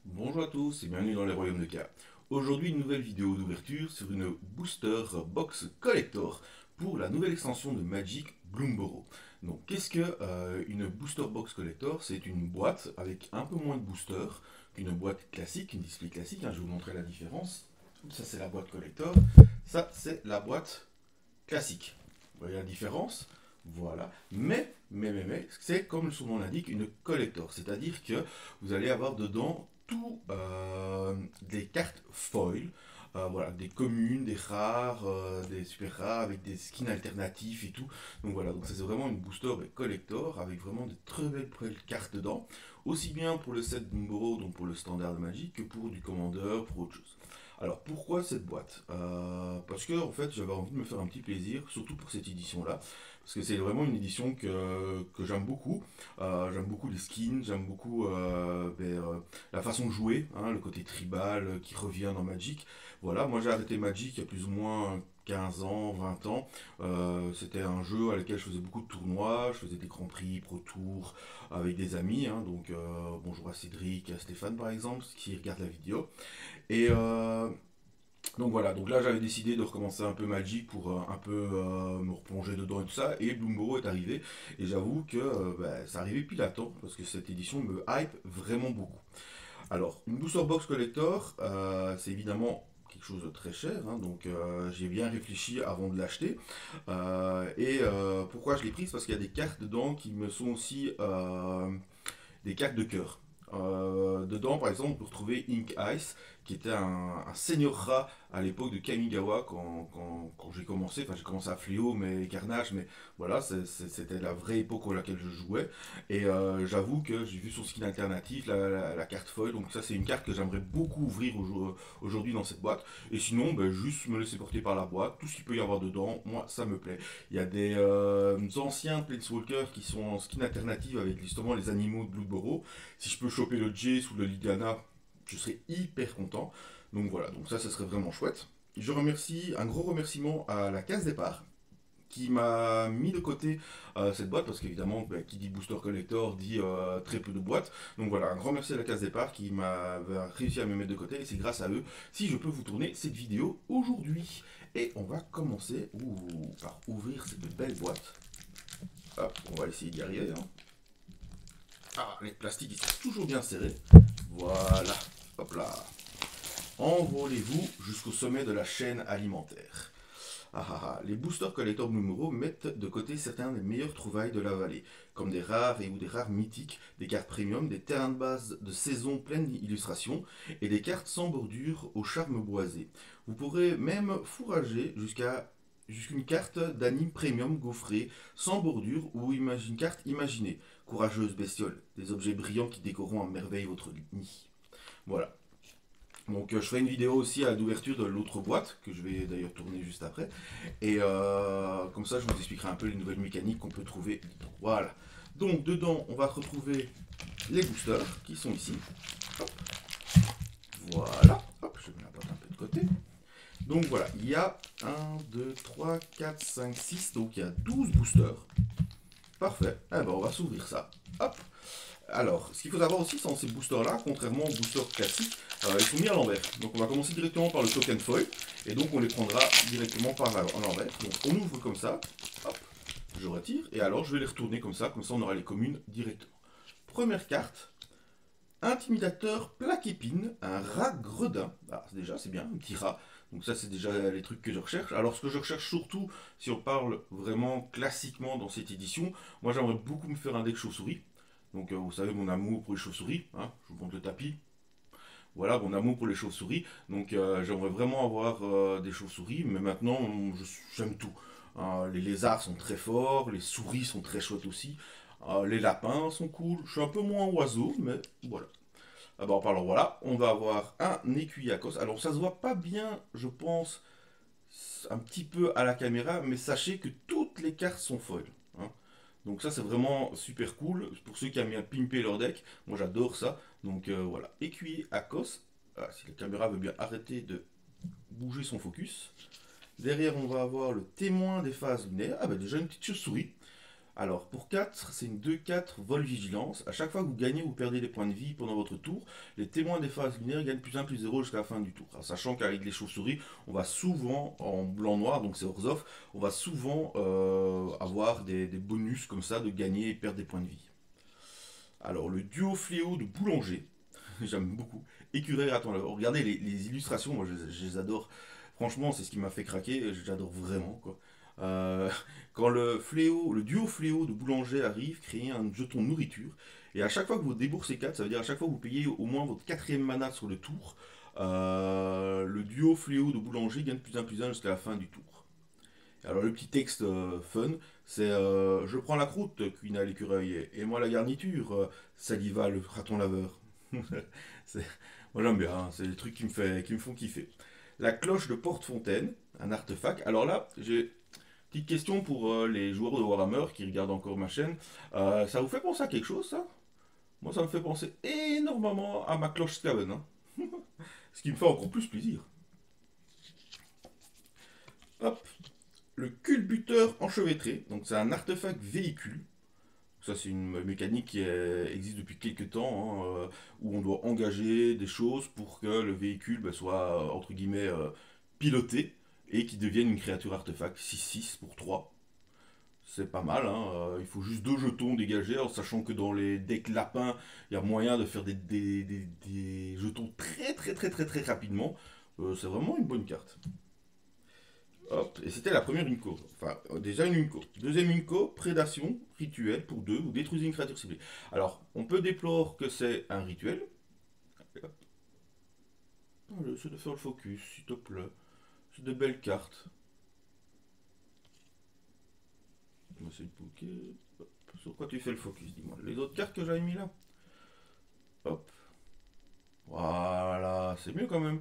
Bonjour à tous et bienvenue dans les Royaumes de K. Aujourd'hui, une nouvelle vidéo d'ouverture sur une Booster Box Collector pour la nouvelle extension de Magic Bloomborough. Donc, qu'est-ce que une Booster Box Collector? C'est une boîte avec un peu moins de boosters qu'une boîte classique, une display classique. Je vais vous montrer la différence. Ça, c'est la boîte collector. Ça, c'est la boîte classique. Vous voyez la différence? Voilà. Mais, c'est comme son nom l'indique, une collector. C'est-à-dire que vous allez avoir dedans tout des cartes foil. Voilà, des communes, des rares, des super rares avec des skins alternatifs et tout. Donc voilà, donc ça c'est vraiment une booster collector avec vraiment de très belles cartes dedans. Aussi bien pour le set Bumboro, donc pour le standard de Magic, que pour du Commander, pour autre chose. Alors pourquoi cette boîte? Parce que en fait j'avais envie de me faire un petit plaisir, surtout pour cette édition là, parce que c'est vraiment une édition que j'aime beaucoup. J'aime beaucoup les skins, j'aime beaucoup la façon de jouer, le côté tribal qui revient dans Magic. Voilà, moi j'ai arrêté Magic il y a plus ou moins 15 ans, 20 ans. C'était un jeu à lequel je faisais beaucoup de tournois, je faisais des grands prix, pro tours avec des amis. Donc bonjour à Cédric, à Stéphane par exemple, qui regarde la vidéo. Et donc voilà, donc là j'avais décidé de recommencer un peu Magic pour un peu me replonger dedans et tout ça, et Bloomborough est arrivé, et j'avoue que ça arrivait pile à temps, parce que cette édition me hype vraiment beaucoup. Alors, une Booster Box Collector, c'est évidemment quelque chose de très cher, donc j'ai bien réfléchi avant de l'acheter. Pourquoi je l'ai prise? Parce qu'il y a des cartes dedans qui me sont aussi des cartes de cœur. Dedans, par exemple, on peut retrouver Ink Ice, qui était un senior rat à l'époque de Kamigawa quand j'ai commencé. Enfin, j'ai commencé à Fléau, mais Carnage, mais voilà, c'était la vraie époque à laquelle je jouais. Et j'avoue que j'ai vu son skin alternatif, la carte foil. Donc, ça, c'est une carte que j'aimerais beaucoup ouvrir aujourd'hui dans cette boîte. Et sinon, juste me laisser porter par la boîte. Tout ce qu'il peut y avoir dedans, moi, ça me plaît. Il y a des anciens Planeswalkers qui sont en skin alternative avec justement les animaux de Bloodborrow. Si je peux choper le Jace ou le Liliana, je serais hyper content. Donc voilà, donc ça serait vraiment chouette. Je remercie, un gros remerciement à la case départ qui m'a mis de côté cette boîte parce qu'évidemment qui dit booster collector dit très peu de boîtes. Donc voilà, un grand merci à la case départ qui m'a réussi à me mettre de côté et c'est grâce à eux si je peux vous tourner cette vidéo aujourd'hui. Et on va commencer par ouvrir cette belle boîte. Hop, on va essayer d'y arriver. Ah, les plastiques ils sont toujours bien serrés. Voilà, hop là. Envolez-vous jusqu'au sommet de la chaîne alimentaire. Les boosters collector numéro mettent de côté certains des meilleures trouvailles de la vallée, comme des rares ou des rares mythiques, des cartes premium, des terrains de base de saison pleines d'illustrations et des cartes sans bordure au charme boisé. Vous pourrez même fourrager jusqu'une carte d'anime premium gaufrée, sans bordure ou une carte imaginée. Courageuse bestiole, des objets brillants qui décoreront à merveille votre nid. Voilà. Donc je ferai une vidéo aussi à l'ouverture de l'autre boîte, que je vais d'ailleurs tourner juste après. Et comme ça je vous expliquerai un peu les nouvelles mécaniques qu'on peut trouver. Voilà. Donc dedans on va retrouver les boosters qui sont ici. Hop. Voilà. Hop, je mets la boîte un peu de côté. Donc voilà, il y a 1, 2, 3, 4, 5, 6. Donc il y a 12 boosters. Parfait. Eh ben on va s'ouvrir ça. Hop. Alors, ce qu'il faut savoir aussi, c'est dans ces boosters-là, contrairement aux boosters classiques, ils sont mis à l'envers. Donc on va commencer directement par le token foil, et donc on les prendra directement par à l'envers. Donc on ouvre comme ça, hop, je retire, et alors je vais les retourner comme ça on aura les communes directement. Première carte, Intimidateur Plaque Épine, un rat gredin. Ah, déjà, c'est bien, un petit rat. Donc ça, c'est déjà les trucs que je recherche. Alors ce que je recherche surtout, si on parle vraiment classiquement dans cette édition, moi j'aimerais beaucoup me faire un deck chauve-souris. Donc vous savez mon amour pour les chauves-souris, je vous montre le tapis. Voilà mon amour pour les chauves-souris. Donc j'aimerais vraiment avoir des chauves-souris, mais maintenant j'aime tout. Les lézards sont très forts, les souris sont très chouettes aussi. Les lapins sont cool. Je suis un peu moins oiseau, mais voilà. Alors voilà, on va avoir un écuyer à cosse. Alors ça se voit pas bien, je pense, un petit peu à la caméra, mais sachez que toutes les cartes sont foil. Donc ça c'est vraiment super cool pour ceux qui aiment bien pimper leur deck. Moi j'adore ça. Donc voilà, écuyer à cosse. Ah, si la caméra veut bien arrêter de bouger son focus. Derrière on va avoir le témoin des phases lunaires. Ah bah déjà une petite chauve-souris. Alors, pour 4, c'est une 2-4 vol vigilance. À chaque fois que vous gagnez ou perdez des points de vie pendant votre tour, les témoins des phases lunaires gagnent plus 1, plus 0 jusqu'à la fin du tour. Alors, sachant qu'avec les chauves-souris, on va souvent, en blanc-noir, donc c'est Orzhov, on va souvent avoir des bonus comme ça de gagner et perdre des points de vie. Alors, le duo fléau de boulanger, j'aime beaucoup. Écureuil, attends, regardez les illustrations, moi je les adore. Franchement, c'est ce qui m'a fait craquer, j'adore vraiment quoi. Euh, quand le duo fléau de boulanger arrive, créez un jeton nourriture. Et à chaque fois que vous déboursez 4, ça veut dire à chaque fois que vous payez au moins votre quatrième mana sur le tour, le duo fléau de boulanger gagne plus 1 jusqu'à la fin du tour. Alors le petit texte fun, c'est je prends la croûte, cuina l'écureuil, et moi la garniture, saliva le raton laveur. C'est- Moi j'aime bien, hein, c'est des trucs qui me font kiffer. La cloche de porte-fontaine, un artefact. Alors là, j'ai une petite question pour les joueurs de Warhammer qui regardent encore ma chaîne. Ça vous fait penser à quelque chose ça? Moi ça me fait penser énormément à ma cloche Skaven, hein. Ce qui me fait encore plus plaisir. Hop, le culbuteur enchevêtré, donc c'est un artefact véhicule. Ça, c'est une mécanique qui existe depuis quelques temps, hein, où on doit engager des choses pour que le véhicule soit, entre guillemets, piloté et qu'il devienne une créature artefact 6-6 pour 3. C'est pas mal, hein, il faut juste 2 jetons dégagés, en sachant que dans les decks lapins, il y a moyen de faire des jetons très très très très très rapidement. C'est vraiment une bonne carte. Hop, et c'était la première Unco. Enfin, déjà une Unco. Deuxième Unco, prédation, rituel pour 2, vous détruisez une créature ciblée. Alors, on peut déplorer que c'est un rituel. Hop. Allez, c'est de faire le focus, s'il te plaît. C'est de belles cartes. On va essayer de poker. Hop. Sur quoi tu fais le focus, dis-moi. Les autres cartes que j'avais mis là. Hop. Voilà, c'est mieux quand même.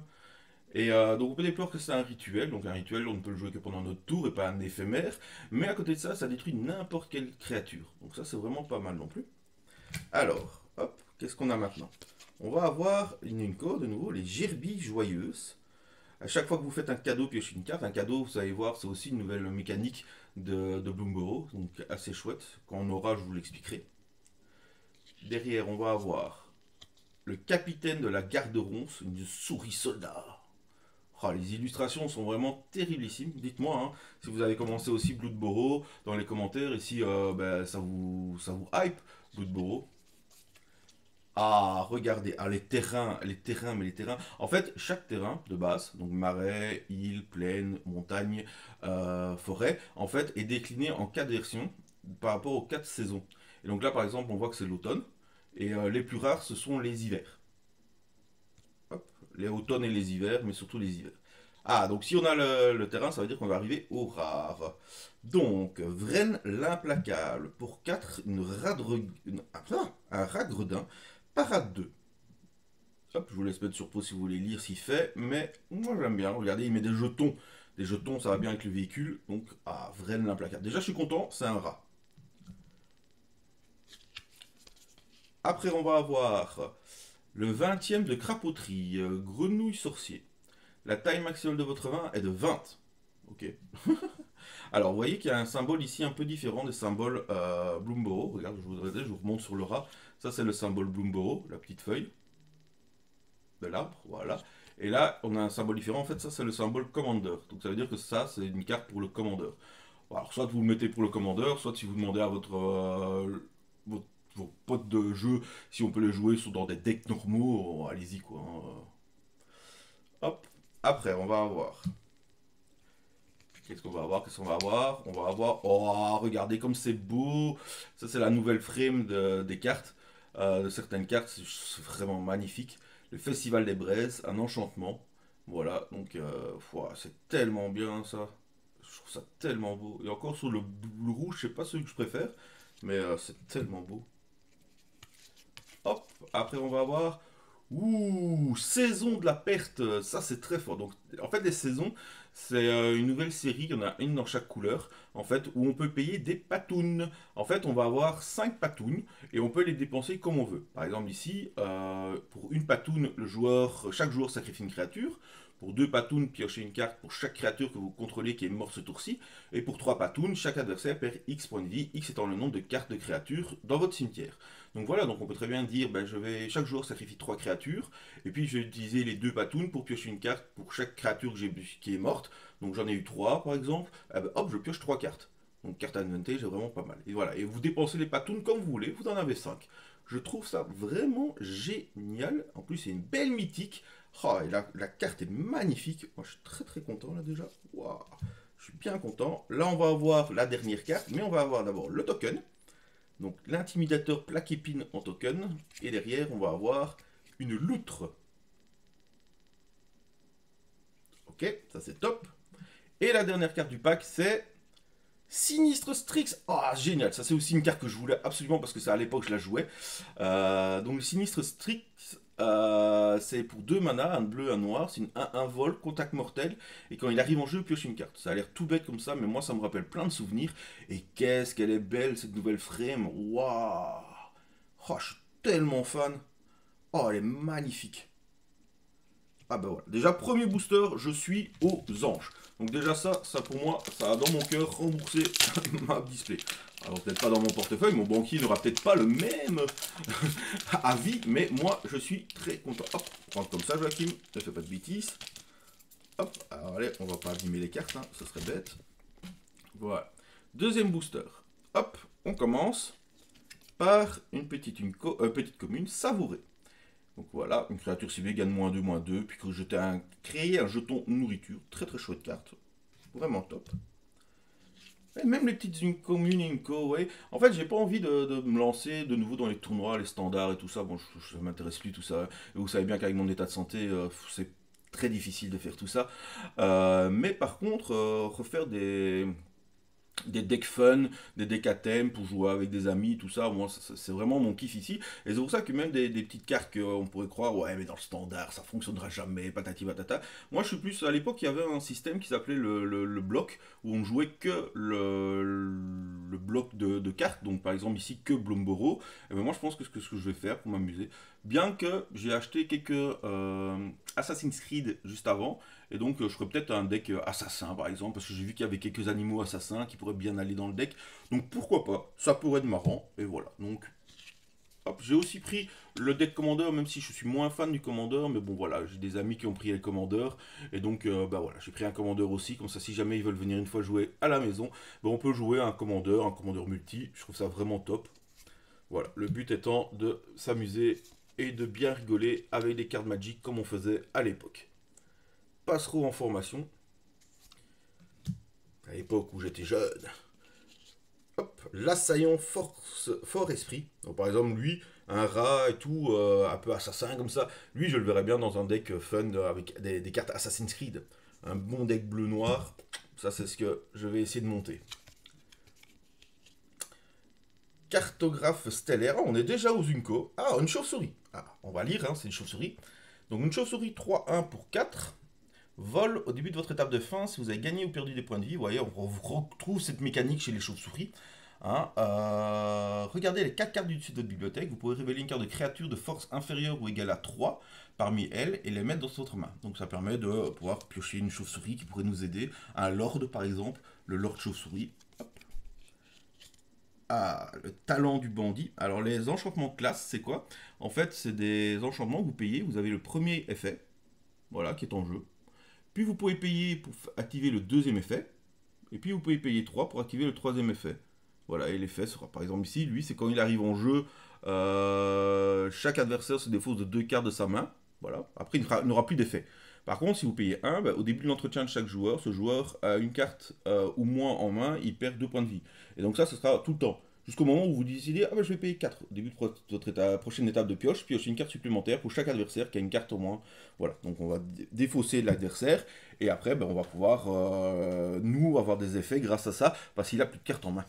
Et donc on peut déplorer que c'est un rituel, donc un rituel on ne peut le jouer que pendant notre tour et pas un éphémère, mais à côté de ça, ça détruit n'importe quelle créature. Donc ça c'est vraiment pas mal non plus. Alors, hop, qu'est-ce qu'on a maintenant? On va avoir une Unco, de nouveau, les gerbilles joyeuses. À chaque fois que vous faites un cadeau, piochez une carte. Un cadeau, vous allez voir, c'est aussi une nouvelle mécanique de Bloomborough, donc assez chouette. Quand on aura, je vous l'expliquerai. Derrière, on va avoir le capitaine de la garde ronce, une souris soldat. Oh, les illustrations sont vraiment terriblissimes. Dites-moi hein, si vous avez commencé aussi Bloodborrow dans les commentaires et si ça vous hype Bloodborrow. Ah, regardez, ah, les terrains. En fait, chaque terrain de base, donc marais, île, plaine, montagne, forêt, en fait, est décliné en 4 versions par rapport aux 4 saisons. Et donc là, par exemple, on voit que c'est l'automne. Et les plus rares, ce sont les hivers. Hop, les automnes et les hivers, mais surtout les hivers. Ah, donc si on a le terrain, ça veut dire qu'on va arriver au rare. Donc, Vren l'implacable. Pour 4 un ragredin. Parade 2. Hop, je vous laisse mettre sur pause si vous voulez lire ce qu'il fait. Mais moi j'aime bien. Regardez, il met des jetons. Des jetons, ça va bien avec le véhicule. Donc, Vren l'implacable. Déjà, je suis content, c'est un rat. Après, on va avoir le 20e de crapoterie. Grenouille sorcier. La taille maximale de votre vin est de 20. Ok. Alors, vous voyez qu'il y a un symbole ici un peu différent des symboles Bloomborough. Regarde, je vous remonte sur le rat. Ça, c'est le symbole Bloomborough, la petite feuille de l'arbre. Voilà. Et là, on a un symbole différent. En fait, ça, c'est le symbole Commander. Donc, ça veut dire que ça, c'est une carte pour le Commander. Bon, alors, soit vous le mettez pour le Commander, soit si vous demandez à vos potes de jeu si on peut les jouer dans des decks normaux, allez-y quoi, hein. Hop. Après, on va avoir. Qu'est-ce qu'on va avoir? Qu'est-ce qu'on va avoir? On va avoir. Oh, regardez comme c'est beau! Ça, c'est la nouvelle frame des cartes. De certaines cartes, c'est vraiment magnifique. Le Festival des Braises, un enchantement. Voilà, donc c'est tellement bien ça. Je trouve ça tellement beau. Et encore sur le rouge, je sais pas celui que je préfère, mais c'est tellement beau. Hop, après on va avoir. Ouh, saison de la perte, ça c'est très fort. Donc en fait les saisons, c'est une nouvelle série, il y en a une dans chaque couleur, en fait, où on peut payer des patounes. En fait, on va avoir 5 patounes et on peut les dépenser comme on veut. Par exemple ici, pour une patoune, chaque joueur sacrifie une créature. Pour 2 patounes, piochez une carte pour chaque créature que vous contrôlez qui est morte ce tour-ci. Et pour 3 patounes, chaque adversaire perd X points de vie, X étant le nombre de cartes de créatures dans votre cimetière. Donc voilà, donc on peut très bien dire, ben, je vais chaque joueur sacrifie 3 créatures, et puis je vais utiliser les 2 patounes pour piocher une carte pour chaque créature qui est morte. Donc j'en ai eu 3 par exemple, ben, hop, je pioche 3 cartes. Donc carte advantage, c'est vraiment pas mal. Et voilà, et vous dépensez les patounes comme vous voulez, vous en avez 5. Je trouve ça vraiment génial. En plus, c'est une belle mythique. Oh, et la carte est magnifique. Moi, je suis très très content là déjà. Waouh, je suis bien content. Là, on va avoir la dernière carte, mais on va avoir d'abord le token. Donc, l'intimidateur plaque épine en token. Et derrière, on va avoir une loutre. Ok, ça c'est top. Et la dernière carte du pack, c'est Sinistre Strix. Ah, génial. Ça, c'est aussi une carte que je voulais absolument parce que c'est à l'époque je la jouais. Donc, le Sinistre Strix, c'est pour 2 mana, un bleu, un noir. C'est une 1-1 vol, contact mortel. Et quand il arrive en jeu, pioche une carte. Ça a l'air tout bête comme ça, mais moi, ça me rappelle plein de souvenirs. Et qu'est-ce qu'elle est belle, cette nouvelle frame. Waouh. Oh, je suis tellement fan. Oh, elle est magnifique. Ah bah voilà. Déjà, premier booster, je suis aux anges. Donc déjà ça pour moi, ça a dans mon cœur remboursé ma display. Alors peut-être pas dans mon portefeuille, mon banquier n'aura peut-être pas le même avis, mais moi je suis très content. Hop, prends comme ça Joachim, ne fais pas de bêtises. Hop, alors allez, on va pas abîmer les cartes, hein, ce serait bête. Voilà. Deuxième booster. Hop, on commence par une petite commune savourée. Donc voilà, une créature ciblée gagne -2/-2, puis que créer un jeton nourriture. Très très chouette carte. Vraiment top. Et même les petites communes Inco, ouais. En fait, j'ai pas envie de me lancer de nouveau dans les tournois, les standards et tout ça. Bon, ça m'intéresse plus tout ça. Et vous savez bien qu'avec mon état de santé, c'est très difficile de faire tout ça. Mais par contre, refaire des decks fun, des decks à thème pour jouer avec des amis, tout ça, moi c'est vraiment mon kiff ici. Et c'est pour ça que même des petites cartes qu'on pourrait croire, ouais mais dans le standard ça fonctionnera jamais, patati patata. Moi je suis plus, à l'époque il y avait un système qui s'appelait le bloc, où on jouait que le bloc de cartes, donc par exemple ici que Blomboro. Et ben moi je pense que ce que je vais faire pour m'amuser, bien que j'ai acheté quelques Assassin's Creed juste avant, et donc je ferais peut-être un deck assassin par exemple, parce que j'ai vu qu'il y avait quelques animaux assassins qui pourraient bien aller dans le deck. Donc pourquoi pas, ça pourrait être marrant. Et voilà, donc hop, j'ai aussi pris le deck commandeur, même si je suis moins fan du commandeur, mais bon voilà, j'ai des amis qui ont pris le commandeur, et donc bah voilà, j'ai pris un commandeur aussi, comme ça si jamais ils veulent venir une fois jouer à la maison, bah, on peut jouer un commandeur multi, je trouve ça vraiment top. Voilà, le but étant de s'amuser et de bien rigoler avec des cartes Magic comme on faisait à l'époque. Passereau en formation, à l'époque où j'étais jeune. Hop, l'assaillant fort esprit. Donc, par exemple, lui, un rat et tout, un peu assassin comme ça. Lui, je le verrais bien dans un deck fun avec des cartes Assassin's Creed. Un bon deck bleu-noir. Ça, c'est ce que je vais essayer de monter. Cartographe stellaire. Oh, on est déjà aux Unco. Ah, une chauve-souris. Ah, on va lire, hein, c'est une chauve-souris. Donc, une chauve-souris 3-1 pour 4. Vol au début de votre étape de fin, si vous avez gagné ou perdu des points de vie, vous voyez, on retrouve cette mécanique chez les chauves-souris. Hein, regardez les 4 cartes du dessus de votre bibliothèque, vous pouvez révéler une carte de créature de force inférieure ou égale à 3 parmi elles et les mettre dans votre main. Donc ça permet de pouvoir piocher une chauve-souris qui pourrait nous aider. Un lord par exemple, le lord chauve-souris. Ah, le talent du bandit. Alors les enchantements de classe, c'est quoi? En fait, c'est des enchantements que vous payez, vous avez le premier effet, voilà, qui est en jeu. Puis vous pouvez payer pour activer le deuxième effet. Et puis vous pouvez payer 3 pour activer le troisième effet. Voilà, et l'effet sera par exemple ici, lui, c'est quand il arrive en jeu, chaque adversaire se défausse de 2 cartes de sa main. Voilà, après il n'aura plus d'effet. Par contre, si vous payez 1, bah, au début de l'entretien de chaque joueur, ce joueur a une carte ou moins en main, il perd 2 points de vie. Et donc ça, ce sera tout le temps. Jusqu'au moment où vous décidez, ah bah je vais payer 4. Au début de votre prochaine étape de pioche, piochez une carte supplémentaire pour chaque adversaire qui a une carte au moins. Voilà, donc on va défausser l'adversaire, et après ben, on va pouvoir, nous, avoir des effets grâce à ça, parce qu'il a plus de cartes en main.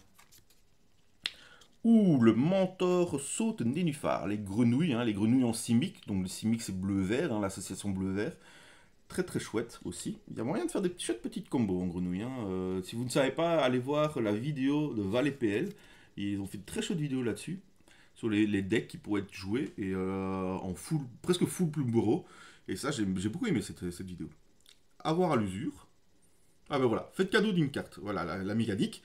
Ouh, le mentor saute nénuphar, les grenouilles en simic, donc le simic c'est bleu-vert, hein, l'association bleu-vert. Très très chouette aussi. Il y a moyen de faire des chouettes petites combos en grenouille. Hein. Si vous ne savez pas, allez voir la vidéo de Val et PL. Ils ont fait de très chouettes vidéos là-dessus. Sur les decks qui pourraient être joués. Et en presque full Plumboro. Et ça, j'ai beaucoup aimé cette vidéo. avoir à l'usure. Ah ben voilà, faites cadeau d'une carte, voilà la mécanique.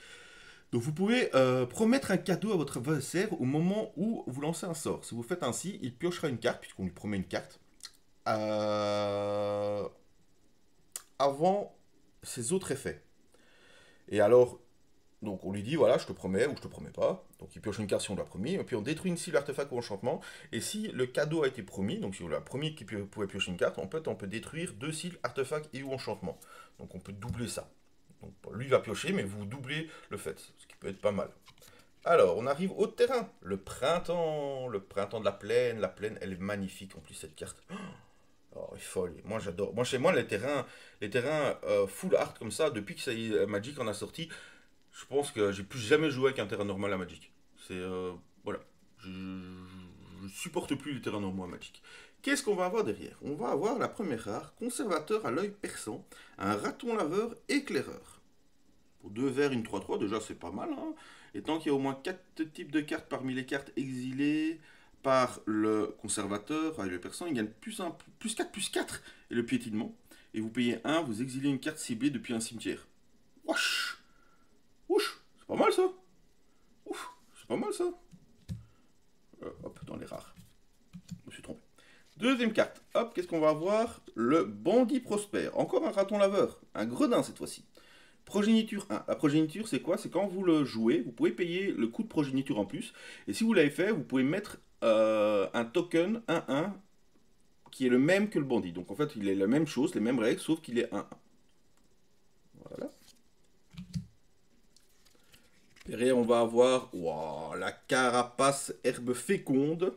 Donc vous pouvez promettre un cadeau à votre adversaire au moment où vous lancez un sort. Si vous faites ainsi, il piochera une carte, puisqu'on lui promet une carte, avant ses autres effets. Et alors, donc on lui dit, voilà, je te promets ou je te promets pas. Donc il pioche une carte si on l'a promis, et puis on détruit une cible artefact ou enchantement. Et si le cadeau a été promis, donc si on l'a promis qu'il pouvait piocher une carte, on peut détruire 2 cibles artefacts et ou enchantement. Donc on peut doubler ça. Donc lui va piocher, mais vous doublez le fait, ce qui peut être pas mal. Alors, on arrive au terrain. Le printemps de la plaine, elle est magnifique en plus cette carte. Oh, elle est folle. Moi j'adore. Moi chez moi les terrains full art comme ça, depuis que ça y est, Magic en a sorti, je pense que j'ai plus jamais joué avec un terrain normal à Magic. C'est voilà, je supporte plus les terrains normaux à Magic. Qu'est-ce qu'on va avoir derrière? On va avoir la première rare, conservateur à l'œil perçant, un raton laveur éclaireur. Pour 2 verts, une 3-3, déjà c'est pas mal. Hein. Et tant qu'il y a au moins 4 types de cartes parmi les cartes exilées par le conservateur, avec le persan, il gagne plus 1, plus 4, plus 4 et le piétinement. Et vous payez 1, vous exilez une carte ciblée depuis un cimetière. Wesh! Ouch! C'est pas mal ça! Ouf! C'est pas mal ça! Hop, dans les rares. Je me suis trompé. Deuxième carte. Hop, qu'est-ce qu'on va avoir? Le bandit prospère. Encore un raton laveur. Un gredin cette fois-ci. Progéniture 1. La progéniture, c'est quoi? C'est quand vous le jouez, vous pouvez payer le coût de progéniture en plus. Et si vous l'avez fait, vous pouvez mettre un token 1-1 qui est le même que le bandit. Donc en fait, il est la même chose, les mêmes règles, sauf qu'il est 1-1. Voilà. Derrière, on va avoir la carapace herbe féconde.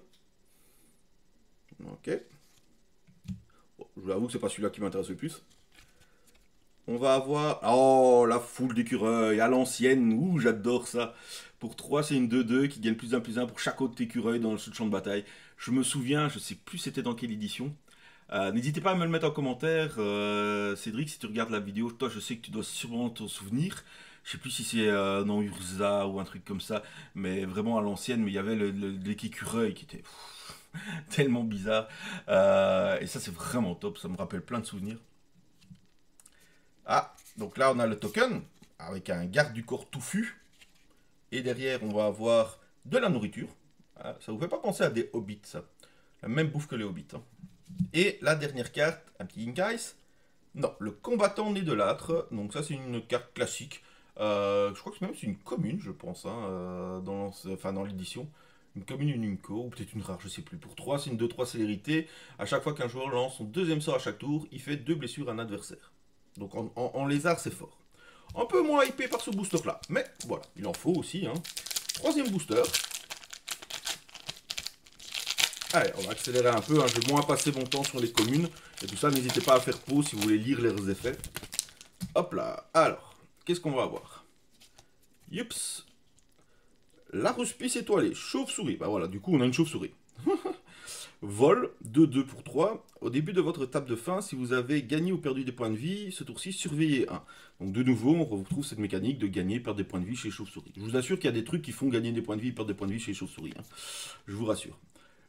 Ok. Bon, je vous avoue que c'est pas celui-là qui m'intéresse le plus. On va avoir... Oh, la foule d'écureuils, à l'ancienne. Ouh, j'adore ça. Pour 3, c'est une 2-2 qui gagne plus 1 pour chaque autre écureuil dans le champ de bataille. Je me souviens, je sais plus c'était dans quelle édition. N'hésitez pas à me le mettre en commentaire. Cédric, si tu regardes la vidéo, toi, je sais que tu dois sûrement t'en souvenir. Je sais plus si c'est dans Urza ou un truc comme ça. Mais vraiment à l'ancienne, mais il y avait l'écureuil qui était tellement bizarre. Et ça, c'est vraiment top. Ça me rappelle plein de souvenirs. Ah, donc là on a le token avec un garde du corps touffu. Et derrière on va avoir de la nourriture. Ah, ça vous fait pas penser à des hobbits ça? La même bouffe que les hobbits. Hein. Et la dernière carte, un petit Ink Ice. Non, le combattant né de l'âtre. Donc ça c'est une carte classique. Je crois que même c'est une commune je pense hein, dans l'édition. Une commune, une unco, ou peut-être une rare, je sais plus. Pour 3, c'est une 2-3 célérité. À chaque fois qu'un joueur lance son deuxième sort à chaque tour, il fait 2 blessures à un adversaire. Donc en lézard, c'est fort. Un peu moins hypé par ce booster-là. Mais voilà, il en faut aussi. Hein. Troisième booster. Allez, on va accélérer un peu. Hein. Je vais moins passer mon temps sur les communes. Et tout ça, n'hésitez pas à faire pause si vous voulez lire leurs effets. Hop là. Alors, qu'est-ce qu'on va avoir? Yups. La ruspice étoilée. Chauve-souris. Bah voilà, du coup, on a une chauve-souris. Vol, 2-2 pour 3. Au début de votre table de fin, si vous avez gagné ou perdu des points de vie, ce tour-ci, surveillez 1. Donc de nouveau, on retrouve cette mécanique de gagner et perdre des points de vie chez Chauve-souris. Je vous assure qu'il y a des trucs qui font gagner des points de vie et perdre des points de vie chez Chauve-souris. Hein. Je vous rassure.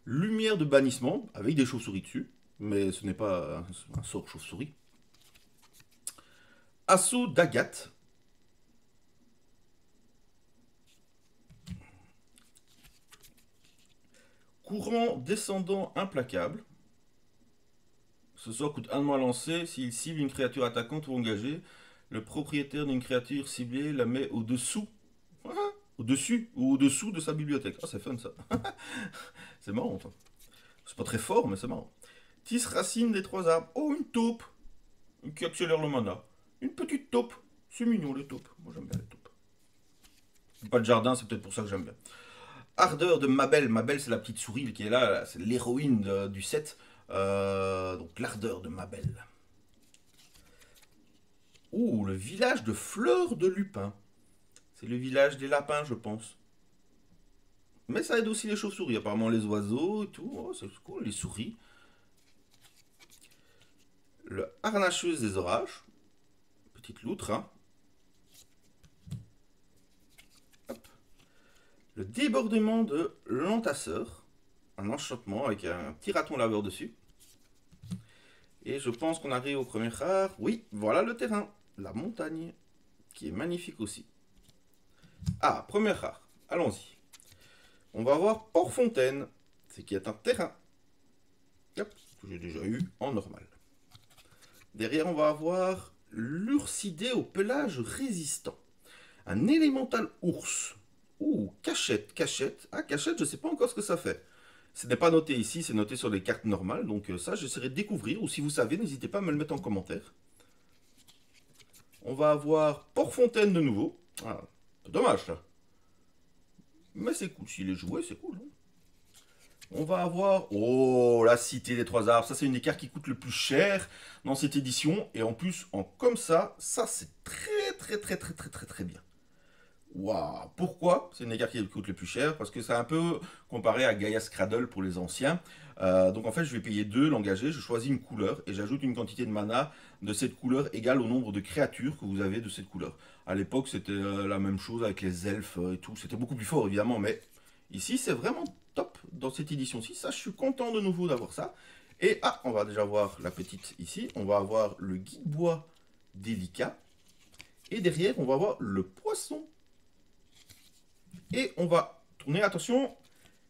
Lumière de bannissement, avec des chauves-souris dessus, mais ce n'est pas un sort chauve-souris. Assaut d'Agathe. Courant descendant implacable. Ce sort coûte 1 de moins à lancer. S'il cible une créature attaquante ou engagée, le propriétaire d'une créature ciblée la met au-dessous. Au-dessus ou au-dessous de sa bibliothèque. Ah, c'est fun ça. C'est marrant. Enfin. C'est pas très fort, mais c'est marrant. Tisse racine des 3 arbres. Oh, une taupe qui accélère le mana. Une petite taupe. C'est mignon les taupes. Moi j'aime bien les taupes. Pas de jardin, c'est peut-être pour ça que j'aime bien. Ardeur de Mabel. Mabel, c'est la petite souris qui est là. C'est l'héroïne du set. Donc l'ardeur de Mabel. Ouh, le village de Fleur de Lupin. C'est le village des lapins, je pense. Mais ça aide aussi les chauves-souris. Apparemment, les oiseaux et tout. Oh, c'est cool, les souris. Le harnacheuse des orages. Petite loutre, hein. Hop. Le débordement de l'entasseur. Un enchantement avec un petit raton laveur dessus. Et je pense qu'on arrive au premier rare. Oui, voilà le terrain. La montagne, qui est magnifique aussi. Ah, premier rare. Allons-y. On va avoir Port-Fontaine, c'est qui est un terrain. Hop, que j'ai déjà eu en normal. Derrière, on va avoir l'ursidé au pelage résistant. Un élémental ours. Ouh, cachette, cachette. Ah, cachette, je sais pas encore ce que ça fait. Ce n'est pas noté ici, c'est noté sur les cartes normales. Donc ça, j'essaierai de découvrir. Ou si vous savez, n'hésitez pas à me le mettre en commentaire. On va avoir Port-Fontaine de nouveau. Ah, dommage ça. Mais c'est cool, s'il est joué, c'est cool. Hein. On va avoir... Oh, la Cité des Trois Arbres. Ça, c'est une des cartes qui coûte le plus cher dans cette édition. Et en plus, en comme ça c'est très bien. Waouh. Pourquoi c'est une des cartes qui coûte le plus cher? Parce que c'est un peu comparé à Gaia Cradle pour les anciens. Donc en fait, je vais payer 2, l'engager, je choisis une couleur et j'ajoute une quantité de mana de cette couleur égale au nombre de créatures que vous avez de cette couleur. À l'époque, c'était la même chose avec les elfes et tout. C'était beaucoup plus fort évidemment, mais ici, c'est vraiment top dans cette édition-ci. Ça, je suis content de nouveau d'avoir ça. Et on va déjà voir la petite ici. On va avoir le guide bois délicat. Et derrière, on va avoir le poisson. Et on va tourner, attention,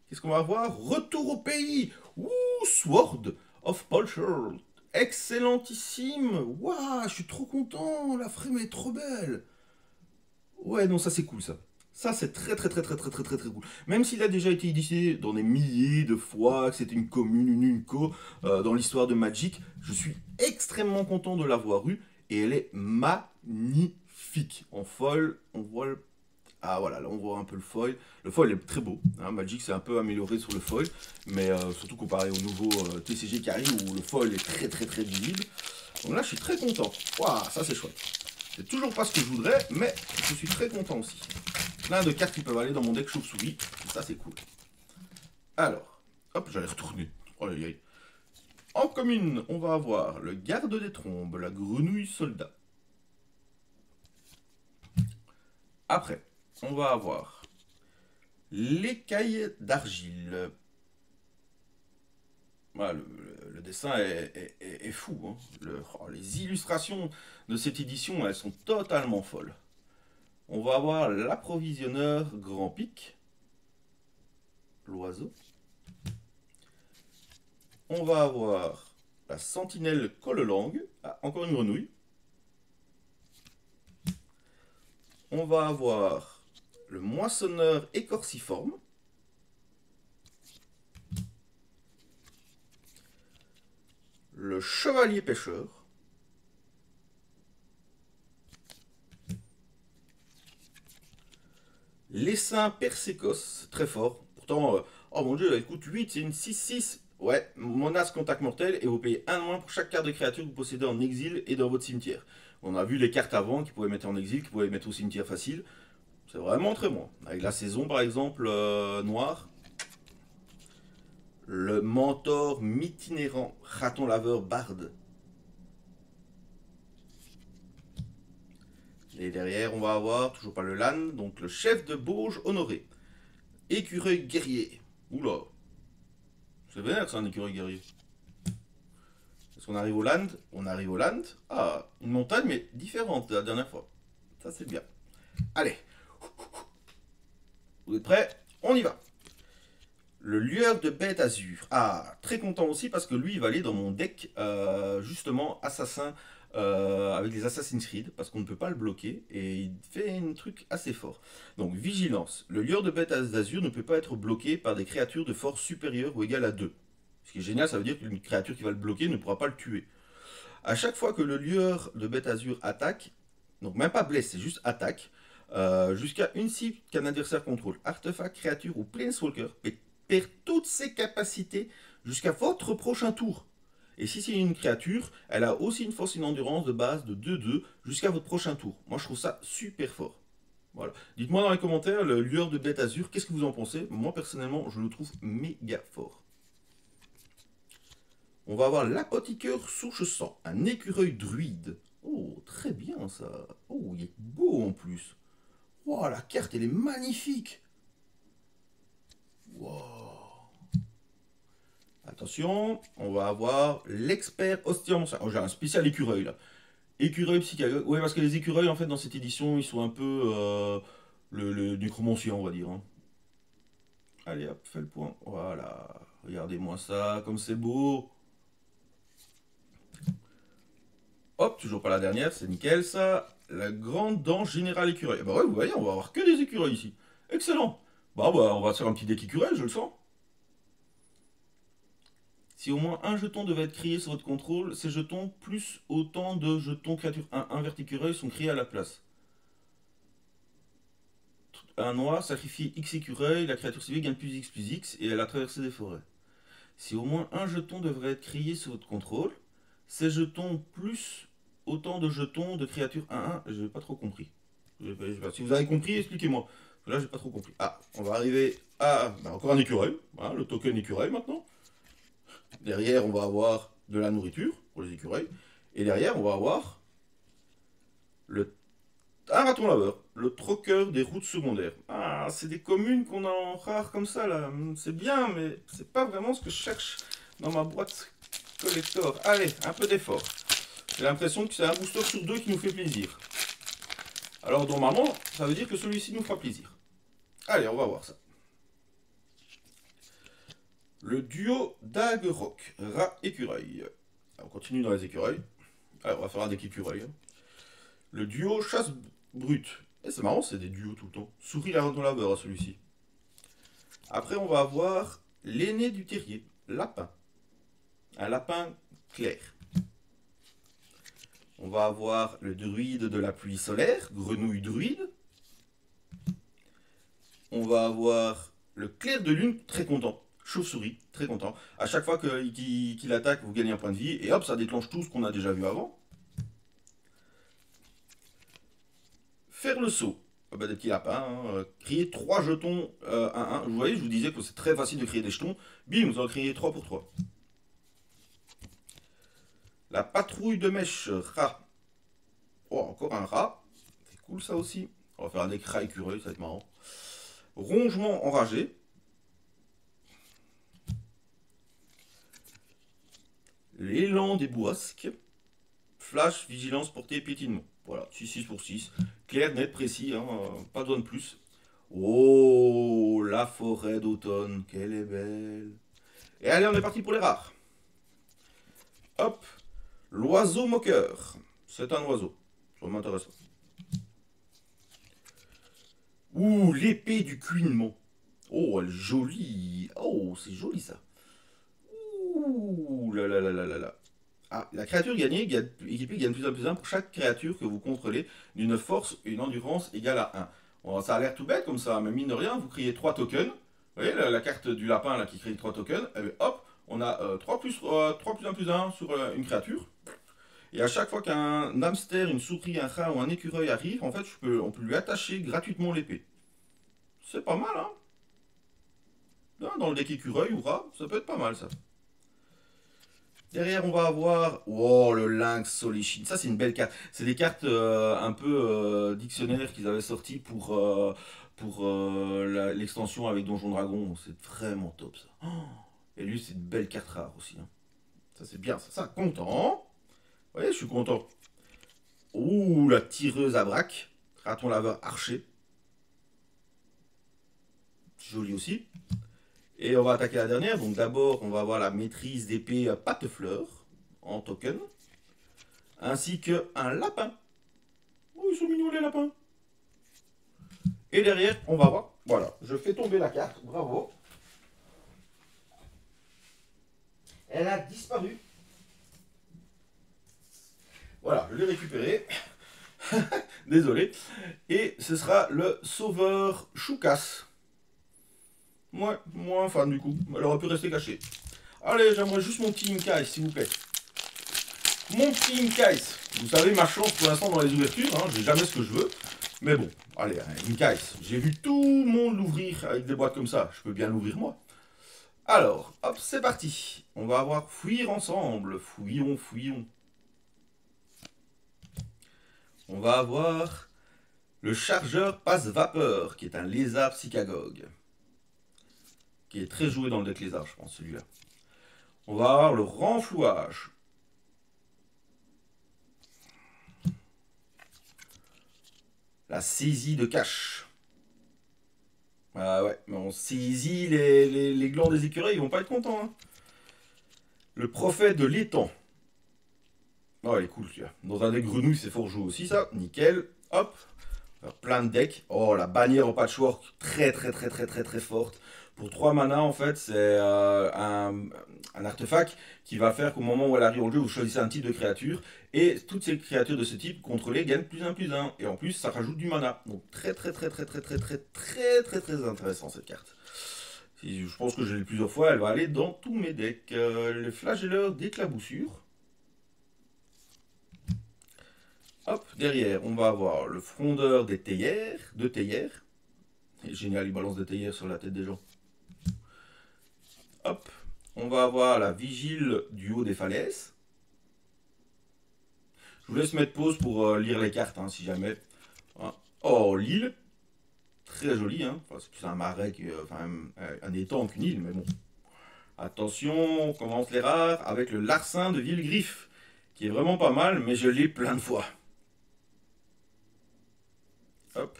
qu'est-ce qu'on va avoir? Retour au pays. Ouh, Sword of Polcher. Excellentissime. Waouh, je suis trop content. La frame est trop belle. Ouais, non, ça c'est cool ça. Ça c'est très cool. Même s'il a déjà été édité dans des milliers de fois, que c'était une commune, une Unco, dans l'histoire de Magic, je suis extrêmement content de l'avoir eu et elle est magnifique. En foil, on voit le... Ah voilà, là on voit un peu le foil. Le foil est très beau. Hein, Magic s'est un peu amélioré sur le foil, mais surtout comparé au nouveau TCG qui arrive où le foil est très visible. Donc là je suis très content. Waouh, ça c'est chouette. C'est toujours pas ce que je voudrais, mais je suis très content aussi. Plein de cartes qui peuvent aller dans mon deck chauve-souris. Ça, c'est cool. Alors, hop, j'allais retourner. Oh, aïe, aïe. En commune, on va avoir le garde des trombes, la grenouille soldat. Après, on va avoir l'écaille d'argile. Voilà, le dessin est fou. Hein. Les illustrations de cette édition, elles sont totalement folles. On va avoir l'approvisionneur grand pic, l'oiseau. On va avoir la sentinelle colle-langue, encore une grenouille. On va avoir le moissonneur écorciforme. Le chevalier pêcheur. L'essaim persécos, très fort. Pourtant, oh mon dieu, elle coûte 8, c'est une 6-6. Ouais, menace contact mortel et vous payez 1 de moins pour chaque carte de créature que vous possédez en exil et dans votre cimetière. On a vu les cartes avant qui pouvaient mettre en exil, qui pouvaient mettre au cimetière facile. C'est vraiment très bon. Avec la saison par exemple, noire. Le mentor mitinérant, raton laveur barde. Et derrière, on va avoir, toujours pas le LAN, donc le chef de Bauge honoré. Écureuil guerrier. Oula. C'est vénère, c'est un écureuil guerrier. Est-ce qu'on arrive au land? On arrive au land. Ah, une montagne, mais différente de la dernière fois. Ça, c'est bien. Allez. Vous êtes prêts? On y va. Le lueur de bête azur. Ah, très content aussi parce que lui, il va aller dans mon deck, justement, assassin, avec les Assassin's Creed, parce qu'on ne peut pas le bloquer, et il fait un truc assez fort. Donc, vigilance. Le lueur de bête azur ne peut pas être bloqué par des créatures de force supérieure ou égale à 2. Ce qui est génial, ça veut dire qu'une créature qui va le bloquer ne pourra pas le tuer. À chaque fois que le lueur de bête azur attaque, donc même pas blesse, c'est juste attaque, jusqu'à une cible qu'un adversaire contrôle, artefact, créature ou planeswalker, perd toutes ses capacités jusqu'à votre prochain tour. Et si c'est une créature, elle a aussi une force et une endurance de base de 2-2 jusqu'à votre prochain tour. Moi je trouve ça super fort. Voilà. Dites-moi dans les commentaires, le lueur de bête azur, qu'est-ce que vous en pensez? Moi personnellement, je le trouve méga fort. On va avoir l'apothicaire souche sang, un écureuil druide. Oh, très bien ça. Oh, il est beau en plus. Wow, la carte, elle est magnifique. Wow. Attention, on va avoir l'expert ostéon. Oh, j'ai un spécial écureuil là. Écureuil psychagogue. Ouais, parce que les écureuils, en fait, dans cette édition, ils sont un peu le nécromancien, on va dire, hein. Allez, hop, fais le point. Voilà. Regardez-moi ça, comme c'est beau. Hop, toujours pas la dernière, c'est nickel ça. La grande dent générale écureuil. Bah ouais, vous voyez, on va avoir que des écureuils ici. Excellent. Bah, on va se faire un petit deck écureuil, je le sens. Si au moins un jeton devait être créé sur votre contrôle, ces jetons plus autant de jetons créatures 1 vert écureuil sont créés à la place. Un noir sacrifie X écureuil, la créature ciblée gagne plus X et elle a traversé des forêts. Si au moins un jeton devrait être créé sous votre contrôle, ces jetons plus autant de jetons de créatures 1-1, je n'ai pas trop compris. Si vous avez compris, expliquez-moi. Là, j'ai pas trop compris. Ah, on va arriver à encore un écureuil, hein, le token écureuil maintenant. Derrière, on va avoir de la nourriture pour les écureuils. Et derrière, on va avoir un raton laveur, le troqueur des routes secondaires. Ah, c'est des communes qu'on a en rare comme ça là. C'est bien, mais c'est pas vraiment ce que je cherche dans ma boîte collector. Allez, un peu d'effort. J'ai l'impression que c'est un booster sur 2 qui nous fait plaisir. Alors normalement, ça veut dire que celui-ci nous fera plaisir. Allez, on va voir ça. Le duo Dague Rock, rat écureuil. On continue dans les écureuils. Allez, on va faire un deck écureuil. Le duo chasse brute. Et c'est marrant, c'est des duos tout le temps. Souris la raton laveur à celui-ci. Après, on va avoir l'aîné du terrier, lapin. Un lapin clair. On va avoir le druide de la pluie solaire, grenouille druide. On va avoir le clair de lune, très content. Chauve-souris, très content. À chaque fois qu'il attaque, vous gagnez un point de vie. Et hop, ça déclenche tout ce qu'on a déjà vu avant. Faire le saut. Ah bah, des petits lapins. Hein. Créer 3 jetons 1-1. Vous voyez, je vous disais que c'est très facile de créer des jetons. Bim, vous en créez 3 pour 3. La patrouille de mèche, rat. Oh, encore un rat. C'est cool ça aussi. On va faire un deck rat écureuil, ça va être marrant. Rongement enragé. L'élan des boisques. Flash, vigilance, portée, piétinement. Voilà, 6-6 pour 6. Clair, net, précis, hein, pas besoin de plus. Oh, la forêt d'automne, qu'elle est belle. Et allez, on est parti pour les rares. Hop, l'oiseau moqueur. C'est un oiseau, ça m'intéresse pas. Ouh, l'épée du cuinement. Oh, elle est jolie. Oh, c'est joli ça. Ouh, là là là là là là. Ah, la créature équipée gagne plus 1 pour chaque créature que vous contrôlez d'une force et une endurance égale à 1. Bon, ça a l'air tout bête comme ça, mais mine de rien, vous créez 3 tokens. Vous voyez la carte du lapin là, qui crée 3 tokens. Et bien, hop, on a 3 plus 1 sur une créature. Et à chaque fois qu'un hamster, une souris, un rat ou un écureuil arrive, en fait, on peut lui attacher gratuitement l'épée. C'est pas mal, hein? Dans le deck écureuil ou rat, ça peut être pas mal ça. Derrière, on va avoir oh, le Lynx Solichin. Ça, c'est une belle carte. C'est des cartes un peu dictionnaires qu'ils avaient sorties pour l'extension avec Donjon Dragon. C'est vraiment top, ça. Oh, et lui, c'est une belle carte rare aussi, hein. Ça, c'est bien. Ça, content. Vous voyez, je suis content. Ouh, la tireuse à braque. Raton laveur archer. Joli aussi. Et on va attaquer la dernière. Donc d'abord, on va avoir la maîtrise d'épée pâte-fleur en token. Ainsi qu'un lapin. Oh, ils sont mignons les lapins. Et derrière, on va voir. Voilà, je fais tomber la carte. Bravo. Elle a disparu. Voilà, je l'ai récupérée. Désolé. Et ce sera le sauveur Choucas. Moi, enfin, du coup, elle aurait pu rester cachée. Allez, j'aimerais juste mon petit Inkais, s'il vous plaît. Mon petit Inkais. Vous savez, ma chance pour l'instant dans les ouvertures, hein, j'ai jamais ce que je veux. Mais bon, allez, Inkais. J'ai vu tout le monde l'ouvrir avec des boîtes comme ça. Je peux bien l'ouvrir moi. Alors, hop, c'est parti. On va avoir fuir ensemble. Fouillons, fouillons. On va avoir le chargeur passe-vapeur, qui est un lézard psychagogue. Qui est très joué dans le deck lézard, je pense, celui-là. On va avoir le renflouage. La saisie de cache. Ah ouais, mais on saisit les glands des écureuils, ils vont pas être contents. Hein. Le prophète de l'étang. Oh, elle est cool celui-là. Dans un deck grenouille, c'est fort joué aussi, ça. Nickel. Hop. Plein de decks. Oh, la bannière au patchwork. Très, très, très, très, très, très forte. Pour 3 mana, en fait, c'est un artefact qui va faire qu'au moment où elle arrive en jeu, vous choisissez un type de créature. Et toutes ces créatures de ce type contrôlées gagnent +1/+1. Et en plus, ça rajoute du mana. Donc, très, très, très, très, très, très, très, très, très, très intéressant cette carte. Je pense que je l'ai plusieurs fois. Elle va aller dans tous mes decks. Le flagelleur d'éclaboussure. Hop, derrière, on va avoir le frondeur des théières, de théières. Génial, il balance des théières sur la tête des gens. Hop, on va avoir la vigile du haut des falaises. Je vous laisse mettre pause pour lire les cartes, hein, si jamais. Oh, l'île. Très jolie, hein. Enfin, c'est plus un marais, un étang qu'une île, mais bon. Attention, on commence les rares avec le larcin de Villegriffe, qui est vraiment pas mal, mais je l'ai plein de fois. Hop.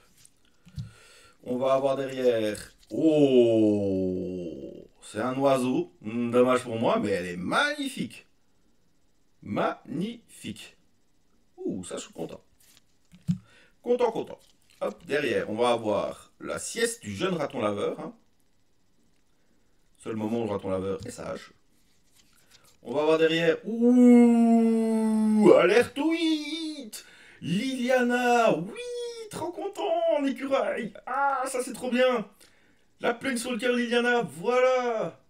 On va avoir derrière... Oh, c'est un oiseau. Dommage pour moi, mais elle est magnifique. Magnifique. Ouh, ça je suis content. Content, content. Hop, derrière, on va avoir la sieste du jeune raton laveur. Hein. Seul moment où le raton laveur est sage. On va avoir derrière... Ouh, alertoïde, Liliana, oui, trop content, en écureuil. Ah, ça c'est trop bien. La plaine sur le cœur Liliana, voilà.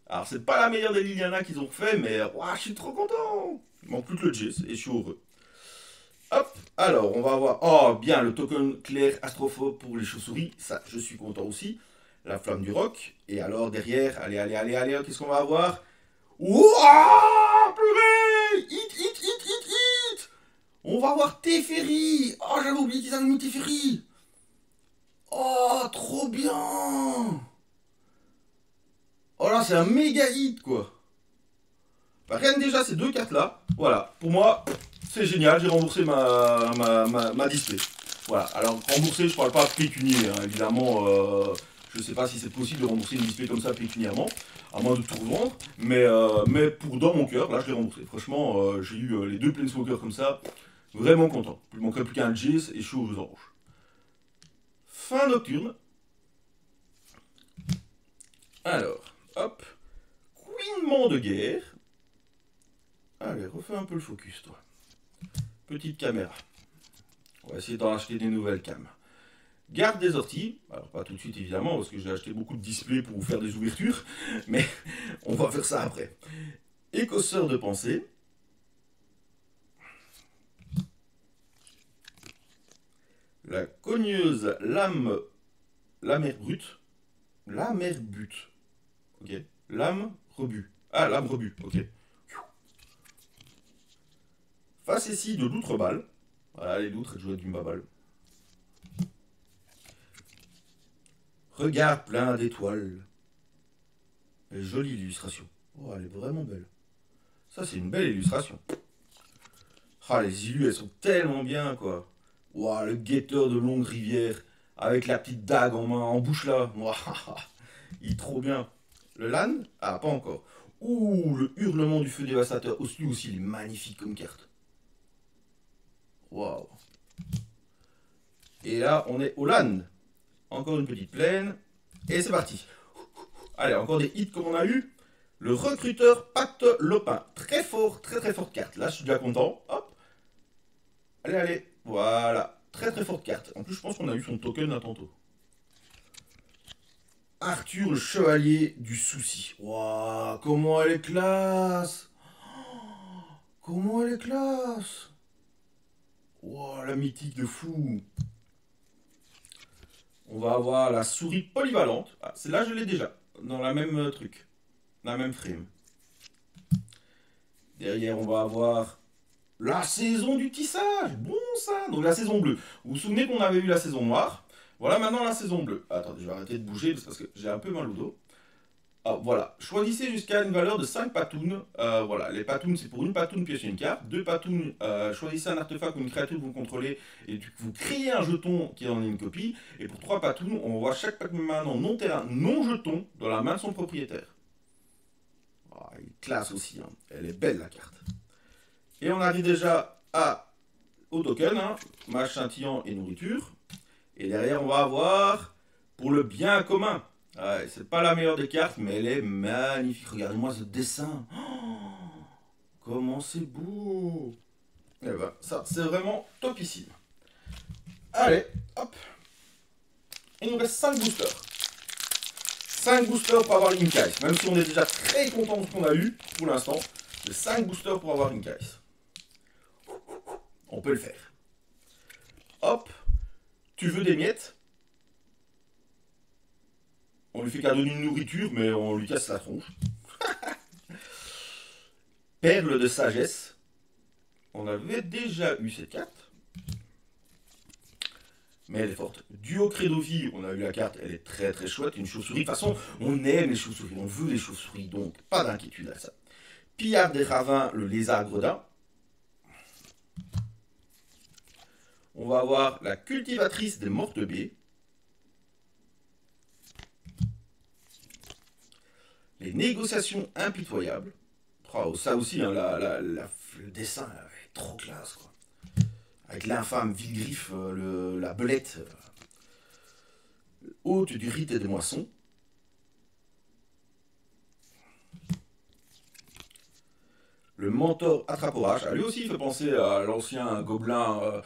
Alors c'est pas la meilleure des Liliana qu'ils ont fait, mais ouah, je suis trop content. Il manque plus que le Jace et je suis heureux. Hop, alors on va avoir, oh bien, le token clair astrophobe pour les chauves-souris, ça je suis content aussi. La flamme du roc, et alors derrière, allez, allez, allez, allez, qu'est-ce qu'on va avoir? Ouah, purée, hit. On va avoir Teferi. Oh, j'avais oublié qu'ils avaient mis Teferi. Oh, trop bien. Oh là, c'est un méga hit, quoi. Bah, rien que déjà ces deux cartes-là, voilà, pour moi, c'est génial, j'ai remboursé ma display. Voilà, alors rembourser, je parle pas pécunier, hein, évidemment, je sais pas si c'est possible de rembourser une display comme ça pécuniairement, à moins de tout revendre, mais pour dans mon cœur, là je l'ai remboursé. Franchement, j'ai eu les deux Planeswalkers comme ça, vraiment content. Il ne manquerait plus qu'un Jace et je suis aux oranges. Fin nocturne. Alors, hop, couinement de guerre. Allez, refais un peu le focus, toi. Petite caméra. On va essayer d'en acheter des nouvelles cams. Garde des orties. Alors, pas tout de suite, évidemment, parce que j'ai acheté beaucoup de displays pour vous faire des ouvertures. Mais on va faire ça après. Écosseur de pensée. La cogneuse lame... Lame brute. Lame but. Ok. Lame rebut. Ah, lame rebut. Ok. Facétie de l'outre-balle. Voilà, les loutres, elles jouent avec du mbabal. Regard plein d'étoiles. Jolie illustration. Oh, elle est vraiment belle. Ça, c'est une belle illustration. Ah, les illus, elles sont tellement bien, quoi. Ouah, le guetteur de longue rivière, avec la petite dague en main, en bouche là. Ouah, il est trop bien. Le LAN? Ah, pas encore. Ouh, le hurlement du feu dévastateur. Lui aussi, il est magnifique comme carte. Waouh. Et là, on est au LAN. Encore une petite plaine. Et c'est parti. Allez, encore des hits comme on a eu. Le recruteur Pacte Lopin. Très fort, très très forte carte. Là, je suis déjà content. Hop. Allez, allez. Voilà. Très très forte carte. En plus, je pense qu'on a eu son token à tantôt. Arthur, le chevalier du souci. Waouh, comment elle est classe. Comment elle est classe. Waouh, la mythique de fou. On va avoir la souris polyvalente. Ah, celle-là, je l'ai déjà. Dans la même truc. Dans la même frame. Derrière, on va avoir la saison du tissage. Bon, ça. Donc, la saison bleue. Vous vous souvenez qu'on avait eu la saison noire. Voilà maintenant la saison bleue. Attendez, je vais arrêter de bouger parce que j'ai un peu mal au dos. Ah, voilà, choisissez jusqu'à une valeur de 5 patounes. Voilà, les patounes, c'est pour une patoune pièce une carte. Deux patounes, choisissez un artefact ou une créature que vous contrôlez et vous créez un jeton qui en est une copie. Et pour 3 patounes, on voit chaque main non terrain, non jeton dans la main de son propriétaire. Ah, il classe aussi, hein. Elle est belle la carte. Et on arrive déjà au token, hein, mage scintillant et nourriture. Et derrière, on va avoir pour le bien commun. Ouais, c'est pas la meilleure des cartes, mais elle est magnifique. Regardez-moi ce dessin. Oh, comment c'est beau. Eh ben, ça, c'est vraiment topissime. Allez, hop. Il nous reste 5 boosters. 5 boosters pour avoir une caisse. Même si on est déjà très content de ce qu'on a eu pour l'instant. Mais 5 boosters pour avoir une caisse. On peut le faire. Hop. Tu veux des miettes? On lui fait cadeau d'une nourriture, mais on lui casse la tronche. Perle de sagesse. On avait déjà eu cette carte. Mais elle est forte. Duo Credovi, on a eu la carte, elle est très très chouette. Une chauve-souris. De toute façon, on aime les chauves-souris, on veut les chauves-souris, donc pas d'inquiétude à ça. Pillard des ravins, le lézard gredin. On va avoir la cultivatrice des mortes baies. Les négociations impitoyables. Oh, ça aussi, hein, le dessin est trop classe, quoi. Avec l'infâme Villegriffe, la belette haute du rite et des moissons. Le mentor attrape-orage. Ah, lui aussi, il fait penser à l'ancien gobelin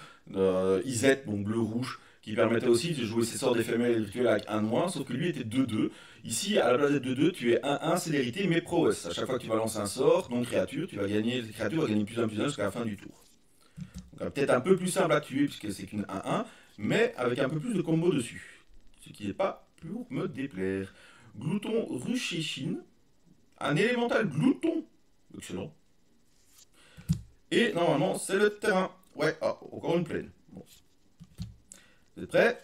Isette, donc bleu-rouge, qui permettait aussi de jouer ses sorts d'éphémères et de rituels avec 1 de moins, sauf que lui était 2-2. Ici, à la place d'être 2-2, tu es 1-1 célérité, mais prouesse. À chaque fois que tu vas lancer un sort, donc créature, tu vas gagner, la créature va gagner +1/+1 jusqu'à la fin du tour. Peut-être un peu plus simple à tuer, puisque c'est qu'une 1-1, mais avec un peu plus de combos dessus. Ce qui n'est pas pour me déplaire. Glouton Rushishin, un élémental glouton. Excellent. Et normalement, c'est le terrain. Ouais, encore une plaine. Bon. Vous êtes prêts?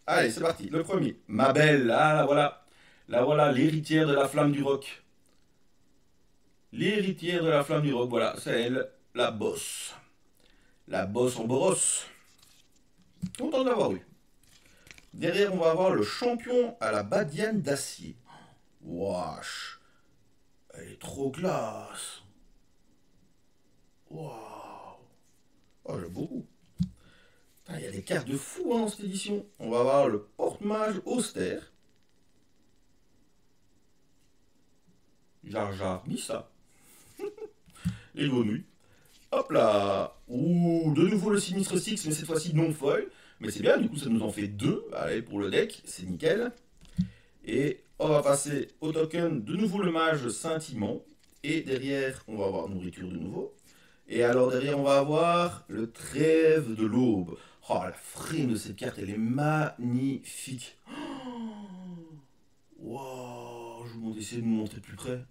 Allez, c'est parti. Le premier. Ma belle, la voilà. La voilà, l'héritière de la flamme du roc. L'héritière de la flamme du roc, voilà, c'est elle, la bosse. La bosse en boros. Content de l'avoir eu. Derrière, on va avoir le champion à la badiane d'acier. Wesh. Elle est trop classe. Waouh. Oh, j'aime beaucoup. Il y a des cartes de fou dans cette édition. On va avoir le porte-mage austère. Jar Jar Missa. Les grenouilles. Hop là. Ouh, de nouveau le sinistre Six, mais cette fois-ci non foil. Mais c'est bien, du coup ça nous en fait 2. Allez, pour le deck, c'est nickel. Et on va passer au token, de nouveau le mage scintillement. Et derrière, on va avoir nourriture de nouveau. Et alors derrière, on va avoir le trêve de l'aube. Oh, la frame de cette carte, elle est magnifique. Wow, je vais essayer de me montrer plus près.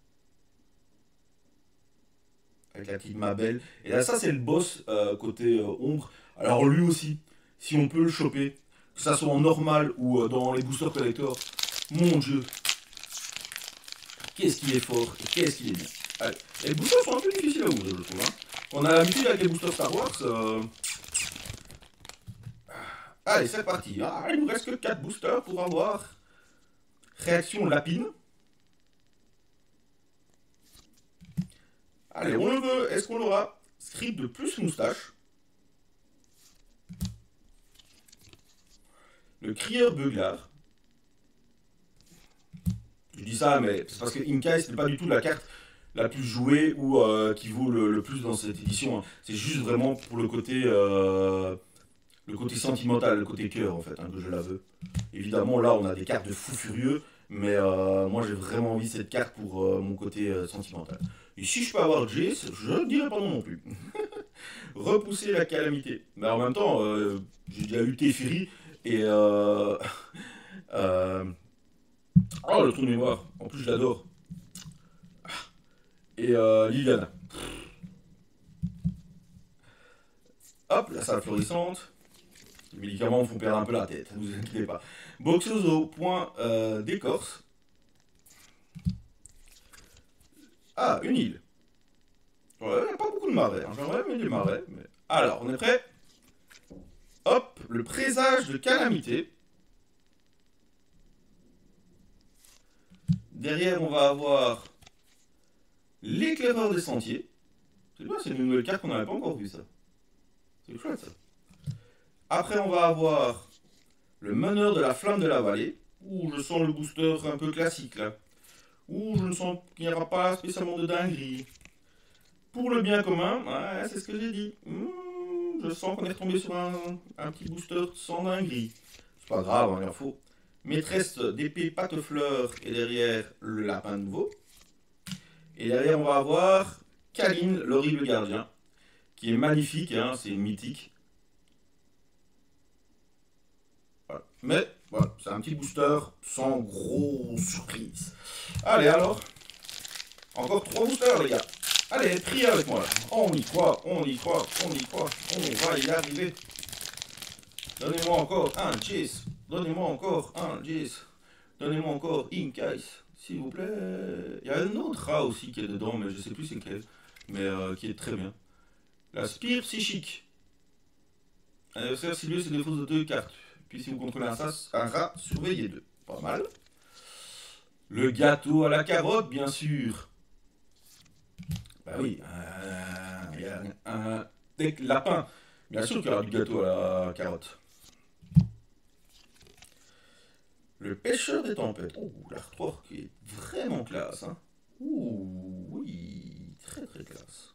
Avec la petite Mabel. Et là, ça, c'est le boss côté ombre. Alors lui aussi, si on peut le choper, que ça soit en normal ou dans les boosters collector, mon dieu, qu'est-ce qu'il est fort et qu'est-ce qu'il est bien. Allez. Et les boosters sont un peu difficiles à ouvrir, je trouve. Hein. On a l'habitude avec les boosters Star Wars. Allez, c'est parti. Ah, il nous reste que 4 boosters pour avoir réaction lapine. Allez, on le veut. Est-ce qu'on l'aura? Script de plus moustache. Le crieur beuglard. Je dis ça, mais c'est parce que Inkai, ce n'est pas du tout la carte la plus jouée ou qui vaut le plus dans cette édition. Hein. C'est juste vraiment pour le côté sentimental, le côté cœur, en fait, hein, que je la veux. Évidemment, là, on a des cartes de fou furieux, mais moi, j'ai vraiment envie de cette carte pour mon côté sentimental. Et si je peux avoir Jace, je ne dirais pas non non plus. Repousser la calamité. Mais en même temps, j'ai déjà eu Teferi et... oh, le trou de mémoire. En plus, je l'adore. Et Liliana. Hop, la salle florissante. Les médicaments me font perdre un peu la tête, ne vous inquiétez pas. Boxeuse au point d'écorce. Ah, une île. Ouais, il n'y a pas beaucoup de marais. Hein. J'aimerais mettre des marais. Mais... Alors, on est prêt? Hop, le présage de calamité. Derrière, on va avoir l'éclaireur des sentiers. C'est bien, c'est une nouvelle carte qu'on n'avait pas encore vue, ça. C'est chouette, ça. Après, on va avoir le meneur de la flamme de la vallée. Ouh, je sens le booster un peu classique, là. Ouh, je ne sens qu'il n'y aura pas spécialement de dinguerie. Pour le bien commun, ouais, c'est ce que j'ai dit. Je sens qu'on est retombé sur un petit booster sans dinguerie. C'est pas grave, hein, il en faut. Maîtresse d'épée pâte-fleur et derrière le lapin nouveau. Et derrière, on va avoir Kaline, l'horrible gardien, qui est magnifique, hein, c'est mythique. Voilà. Mais voilà, c'est un petit booster sans grosse surprise. Allez alors, encore 3 boosters les gars. Allez, priez avec moi là. On y croit, on y croit, on y croit, on va y arriver. Donnez-moi encore un Jace. Donnez-moi encore un Jace. Donnez-moi encore Ink Ice, s'il vous plaît. Il y a un autre rat aussi qui est dedans, mais je sais plus c'est quel. Mais qui est très bien. La spire psychique. Un adversaire ciblé se dépose de 2 cartes. Puis si vous contrôlez un rat, surveillez 2. Pas mal. Le gâteau à la carotte, bien sûr. Bah oui, il y a un deck lapin. Bien sûr qu'il y aura du gâteau à la carotte. Le pêcheur des tempêtes. Ouh, l'artwork est vraiment classe. Hein. Ouh, oui, très très classe.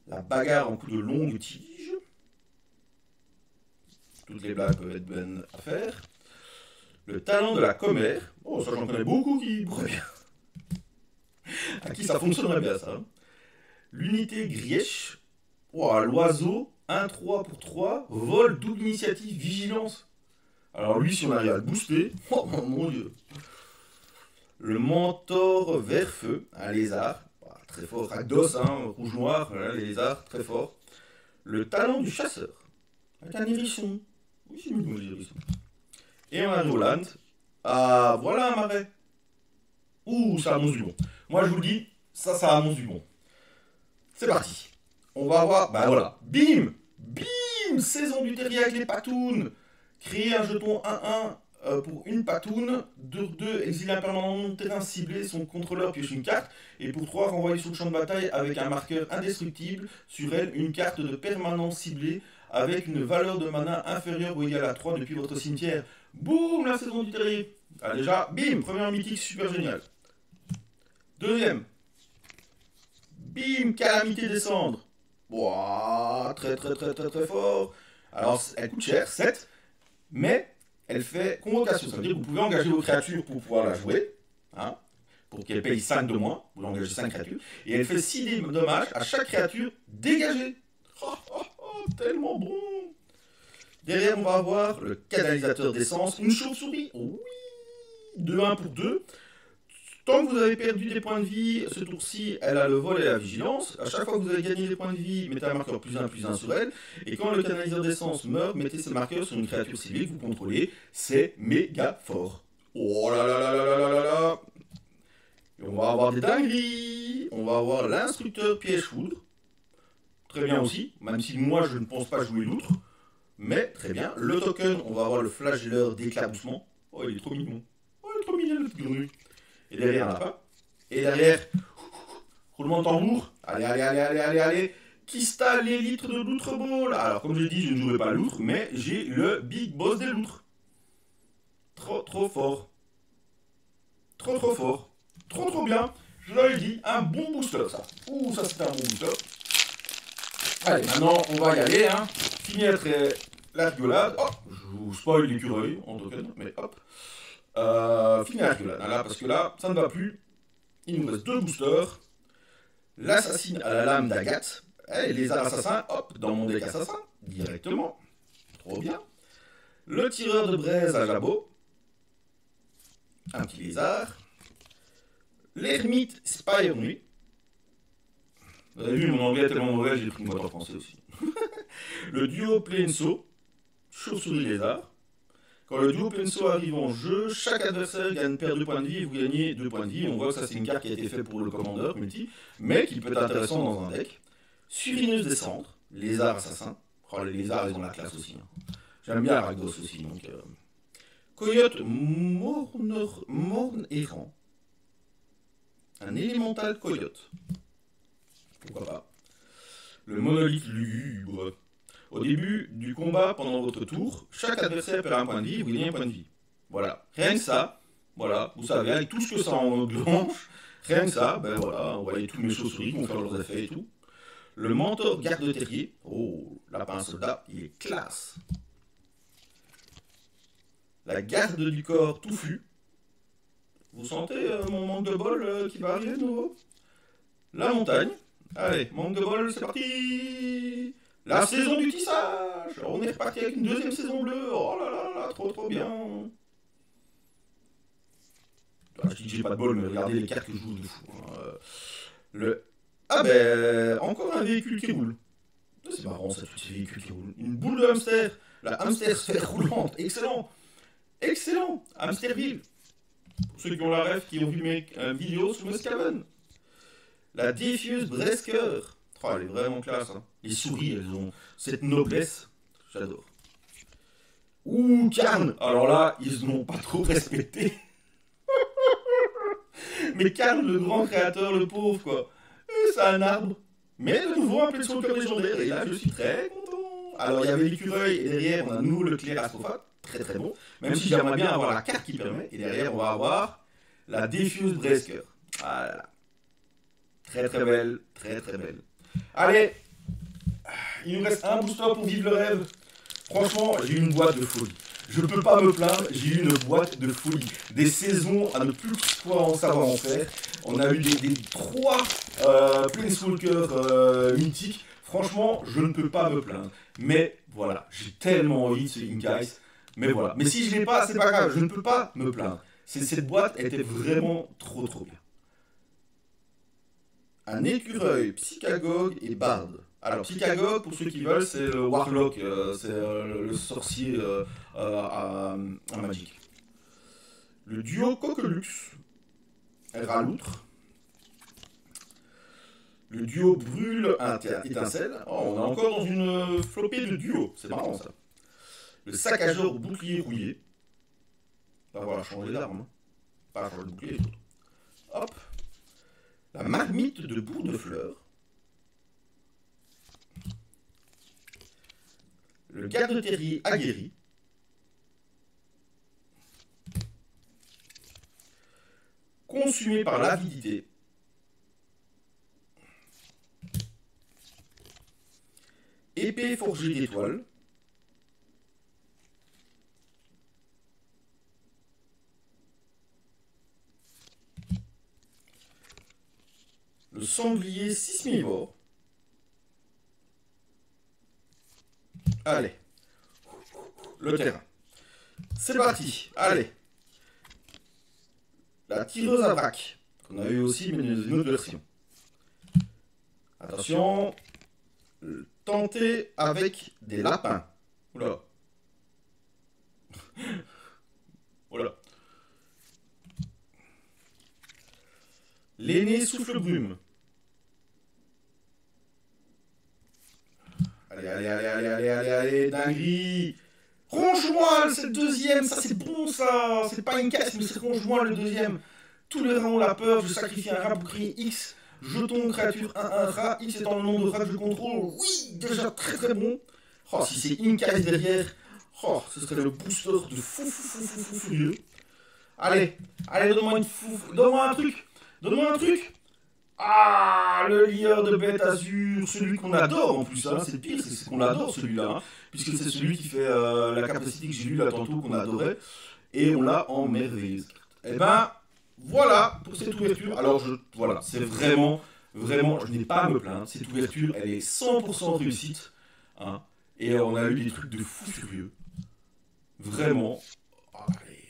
La bagarre en coup de longue tige. Toutes les blagues peuvent être bonnes à faire. Le talent de la commère. Oh, ça j'en connais beaucoup qui pourraient bien. À qui ça fonctionnerait bien ça. Hein. L'unité Grièche. Oh, l'oiseau, 1-3 pour 3, vol, double initiative, vigilance. Alors lui, si on arrive à le booster, oh mon dieu. Le mentor vert-feu, un lézard, très fort, Rakdos, hein, rouge-noir, les lézards, très fort. Le talent du chasseur, avec un hérisson. Oui, c'est mignon les hérissons. Et on arrive au land. Ah, voilà un marais. Ouh, ça annonce du bon. Moi, je vous le dis, ça annonce du bon. C'est parti. On va avoir, bah voilà, bim, bim, saison du terrier avec les patounes. Créer un jeton 1-1 pour une patoune. 2-2, exiler un permanent non terrain ciblé, son contrôleur pioche une carte. Et pour 3, renvoyer sur le champ de bataille avec un marqueur indestructible. Sur elle, une carte de permanent ciblé avec une valeur de mana inférieure ou égale à 3 depuis votre cimetière. Boum, la saison du terrier. Ah, déjà, bim, première mythique super génial. Deuxième. Bim, calamité des cendres. Ouah, très très très très très fort. Alors, elle coûte cher, 7, mais elle fait convocation. Ça veut dire que vous pouvez engager vos créatures pour pouvoir la jouer, hein, pour qu'elle paye 5 de moins. Vous engagez 5 créatures. Et elle fait 6 dommages à chaque créature dégagée. Oh, oh, oh, tellement bon. Derrière, on va avoir le canalisateur d'essence, une chauve-souris. Oui, 2-1 pour 2. Tant que vous avez perdu des points de vie, ce tour-ci, elle a le vol et la vigilance. À chaque fois que vous avez gagné des points de vie, mettez un marqueur +1/+1 sur elle. Et quand le canaliseur d'essence meurt, mettez ce marqueur sur une créature ciblée que vous contrôlez. C'est méga fort. Oh là là là là là là là là. Et on va avoir des dingueries. On va avoir l'instructeur piège-foudre. Très bien aussi, même si moi je ne pense pas jouer l'outre. Mais très bien. Le token, on va avoir le flagelleur d'éclaboussement. Oh, il est trop mignon. Oh, il est trop mignon, le petit grenouille. Et derrière, un lapin. Et derrière, roulement de tambour. Allez, allez, allez, allez, allez, allez. Kista, l'élite de l'outre ball. Alors, comme je l'ai dit, je ne jouerai pas l'outre, mais j'ai le big boss des loutres. Trop, trop fort. Trop, trop fort. Trop, trop bien. Je l'avais dit, un bon booster, ça. Ouh, ça, c'était un bon booster. Allez, maintenant, on va y aller, hein. Finir la rigolade. Oh, je vous spoil l'écureuil, en tout cas, mais hop. Finir la rigolade, là, parce que là, ça ne va plus. Il nous reste 2 boosters. L'assassine à la lame d'Agathe. Et les assassins, hop, dans mon deck assassin, directement. Trop bien. Le tireur de braise à jabot. Un petit lézard. L'ermite Spire Nuit. Vous avez vu, mon anglais est tellement mauvais, j'ai pris une boîte en français aussi. Le duo Plainso. Chauve-souris lézard. Quand le duo Penso arrive en jeu, chaque adversaire gagne paire de points de vie et vous gagnez 2 points de vie. On voit que ça c'est une carte qui a été faite pour le commandeur multi, mais qui peut être intéressant dans un deck. Surineuse des cendres, lézard assassin. Oh, les lézards ils ont la classe aussi. Hein. J'aime bien Aragos aussi. Donc, Coyote morne errant. Un élémental coyote. Pourquoi pas. Le monolithe lugubre. Au début du combat, pendant votre tour, chaque adversaire perd un point de vie et vous gagnez un point de vie. Voilà. Rien que ça, voilà, vous savez, avec tout ce que ça engrange, rien que ça, ben voilà, vous voyez tous mes chauves-souris qui vont faire leurs effets et tout. Le mentor garde terrier, oh, lapin soldat, il est classe. La garde du corps touffu. Vous sentez mon manque de bol qui va arriver de nouveau? La montagne. Allez, manque de bol, c'est parti. La saison du tissage. On est reparti avec une deuxième saison bleue. Oh là là là, trop bien. Je dis que j'ai pas de bol, mais regardez les cartes que je joue de fou. Ah ben, encore un véhicule qui roule. C'est marrant ça, tous ces véhicules qui roulent. Une boule de hamster. La hamster sphère roulante. Excellent. Excellent. Hamsterville. Pour ceux qui ont la rêve, qui ont vu mes vidéos sur Muscaven. La défieuse Bresker. Oh, elle est vraiment classe. Hein. Les souris, elles ont cette noblesse. J'adore. Ouh, Karn. Alors là, ils n'ont pas trop respecté. Mais Karn, le grand créateur, le pauvre, quoi. C'est un arbre. Mais de nouveau, un Penso cœur légendaire. Et là, je suis très content. Alors, il y avait l'écureuil. Et derrière, on a nous le clair astrophate. Très bon. Même si j'aimerais bien avoir la carte qui permet. Et derrière, on va avoir la défieuse Bresker. Voilà. Très belle. Très belle. Allez, il nous reste un booster pour vivre le rêve. Franchement, j'ai eu une boîte de folie. Je peux pas me plaindre, j'ai eu une boîte de folie. Des saisons à ne plus pouvoir en savoir en faire. On a eu des 3 Planeswalker mythiques. Franchement, je ne peux pas me plaindre. Mais voilà, j'ai tellement envie de ce Ink Ice. Mais voilà. Mais si je l'ai pas, c'est pas grave, je ne peux pas me plaindre. Cette boîte était vraiment trop bien. Un écureuil, psychagogue et barde. Alors, psychagogue, pour ceux qui veulent, c'est le warlock, c'est le sorcier à Magic. Le duo Coquelux, Raloutre. Le duo Brûle Étincelle. Oh, on est encore dans une flopée de duos, c'est marrant ça. Le saccageur au bouclier rouillé. Pas voilà, changer d'arme. Hein. Pas changer de bouclier. Hop. La marmite de bourre de fleurs. Le garde-terrier aguerri. Consumé par l'avidité. Épée forgée d'étoiles. Le sanglier sismivore. Allez. Le terrain. C'est parti. Allez. La tireuse à vrac. Qu'on a eu aussi, mais dans une autre version. Attention. Tenter avec des lapins. Oula. Voilà. L'aîné souffle brume. Allez, dinguerie. Ronge-moi, c'est le deuxième, ça c'est bon ça. C'est pas une caisse, mais c'est ronge-moi le deuxième. Tous les rats ont la peur, je sacrifie un rat pour créer X. Jeton créature 1-1 rat, X étant le nombre de rats que je contrôle. Oui, déjà très bon. Oh, si c'est une caisse derrière, oh, ce serait le booster de fou furieux. Allez, donne-moi un truc. Donne-moi un truc. Ah, le lieur de bête azur, celui qu'on adore en plus, hein, c'est le pire, c'est qu'on l'adore celui-là, hein, puisque c'est celui qui fait la capacité que j'ai lu là tantôt qu'on adorait, et on l'a en merveilleuse carte. Et ben, voilà pour cette ouverture. Alors, voilà, c'est vraiment, je n'ai pas à me plaindre, cette ouverture, elle est 100% réussite, hein, et on a eu des trucs de fou furieux. Vraiment, allez,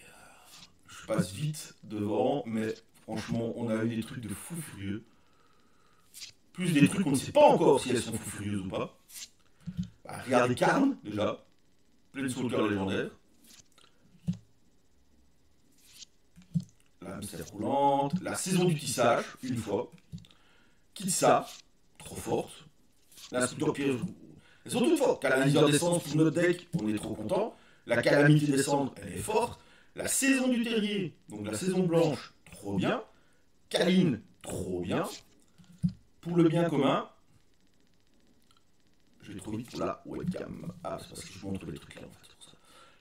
je passe vite devant, mais franchement, on a eu des trucs de fou furieux. Plus des trucs qu'on ne sait pas encore si elles sont fou furieuses ou pas. Bah, regardez Karn, déjà. Planeswalker légendaire. Hamster roulante, la saison du tissage, une fois. Kitsa, trop forte. L'instructeur Pierre, elles sont toutes fortes. Canalisateur d'essence pour notre deck, on est trop content. La calamité des cendres, elle est forte. La saison du terrier, donc la saison blanche, trop bien. Caline, trop bien. Pour le bien commun, je vais trop vite pour la webcam. Ah, c'est parce que je montre les trucs là en fait. Pour ça.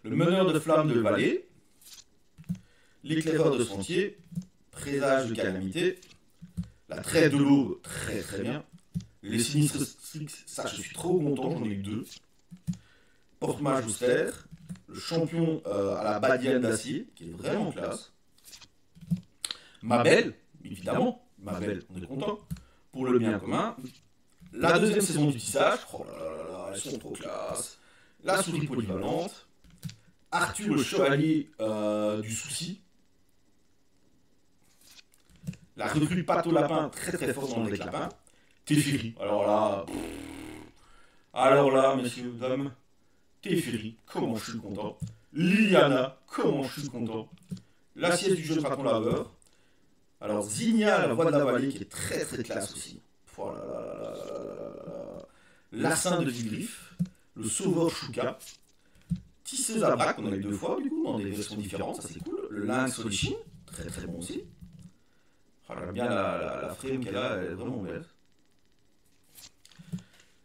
Le meneur de flammes de vallée, l'éclaireur de sentier, présage de calamité, la traite de l'aube, très très bien. Les sinistres Strix, ça je suis trop content, j'en ai eu 2. Porte-mage austère, le champion à la badiane d'acier, qui est vraiment classe. Ma belle, évidemment, ma belle, on est content. Pour le bien commun. La deuxième saison du tissage, oh là là là, elles sont trop classe. La souris polyvalente. Arthur le chevalier du souci. La recrue pâte au lapin, très très forte dans le deck lapin. Teferi. Alors là, messieurs, dames, Teferi, comment je suis content. Liliana, comment je suis content. La sieste du jeune raton laveur. Alors Zinnia, la voix de la vallée, qui est très très classe aussi. Oh là là là là là. L'assin de Vigrif, le sauveur Shuka, tisseuse à braque, on a eu 2 fois du coup, dans des versions différentes, ça c'est cool. Le lynx Olichin, très très bon aussi. Oh, j'aime bien la frame qu'elle a, elle est vraiment belle.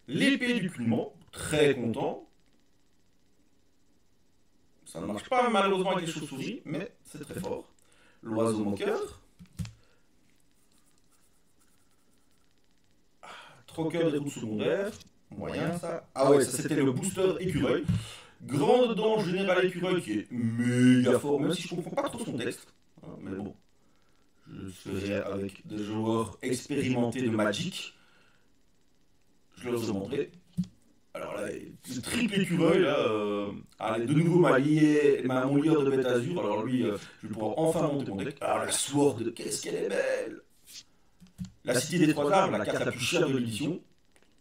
L'épée du Clement, très content. Ça ne marche pas malheureusement avec les chauves-souris, mais c'est très fort. L'oiseau moqueur. Troqueur des routes secondaires, moyen ça. Ah ouais, ça c'était le booster écureuil. Grande dent général écureuil qui est méga fort, même si je comprends pas trop son texte. Mais bon, je serai avec des joueurs expérimentés de Magic. Je leur demanderai. Alors là, le triple écureuil, là, de nouveau mon lieur de bête azur. Alors lui, je vais pouvoir enfin monter mon deck. Alors la Sword, qu'est-ce qu'elle est belle! La Cité des Trois Arbres, la carte la plus chère de l'édition.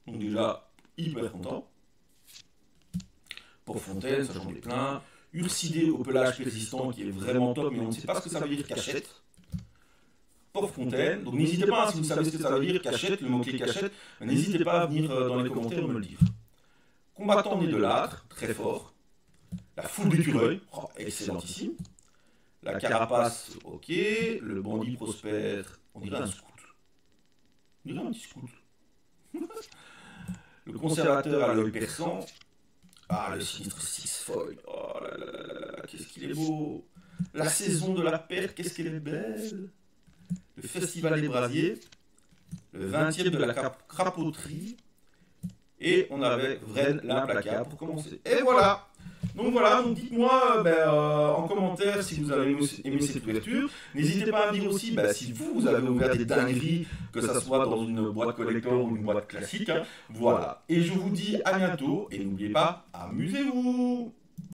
Donc déjà, hyper content. Pour Fontaine, ça j'en ai plein. Ursidé au pelage persistant, qui est vraiment top, mais on ne sait pas ce que ça veut dire cachette. Pour Fontaine, donc n'hésitez pas, si vous savez ce que ça veut dire cachette, le mot-clé cachette, n'hésitez pas à venir dans les commentaires me le dire. Combattant né de l'âtre, très fort. La foule d'écureuils, oh, excellentissime. La carapace, ok. Le bandit prospère, on dirait un scout. On dirait un petit scout. Le conservateur à l'œil perçant. Ah, le sinistre Six Foil. Oh là là là là là, qu'est-ce qu'il est beau. La saison de la perte, qu'est-ce qu'elle est belle. Le festival des brasiers. Le 20e de la crapoterie. Et on avait Vren l'implacable pour commencer. Et voilà. Donc voilà, donc dites-moi en commentaire si vous avez aimé cette ouverture. N'hésitez pas à me dire aussi si vous avez ouvert des dingueries, que ce soit dans une boîte collector ou une boîte classique. Voilà. Et je vous dis à bientôt et n'oubliez pas, amusez-vous.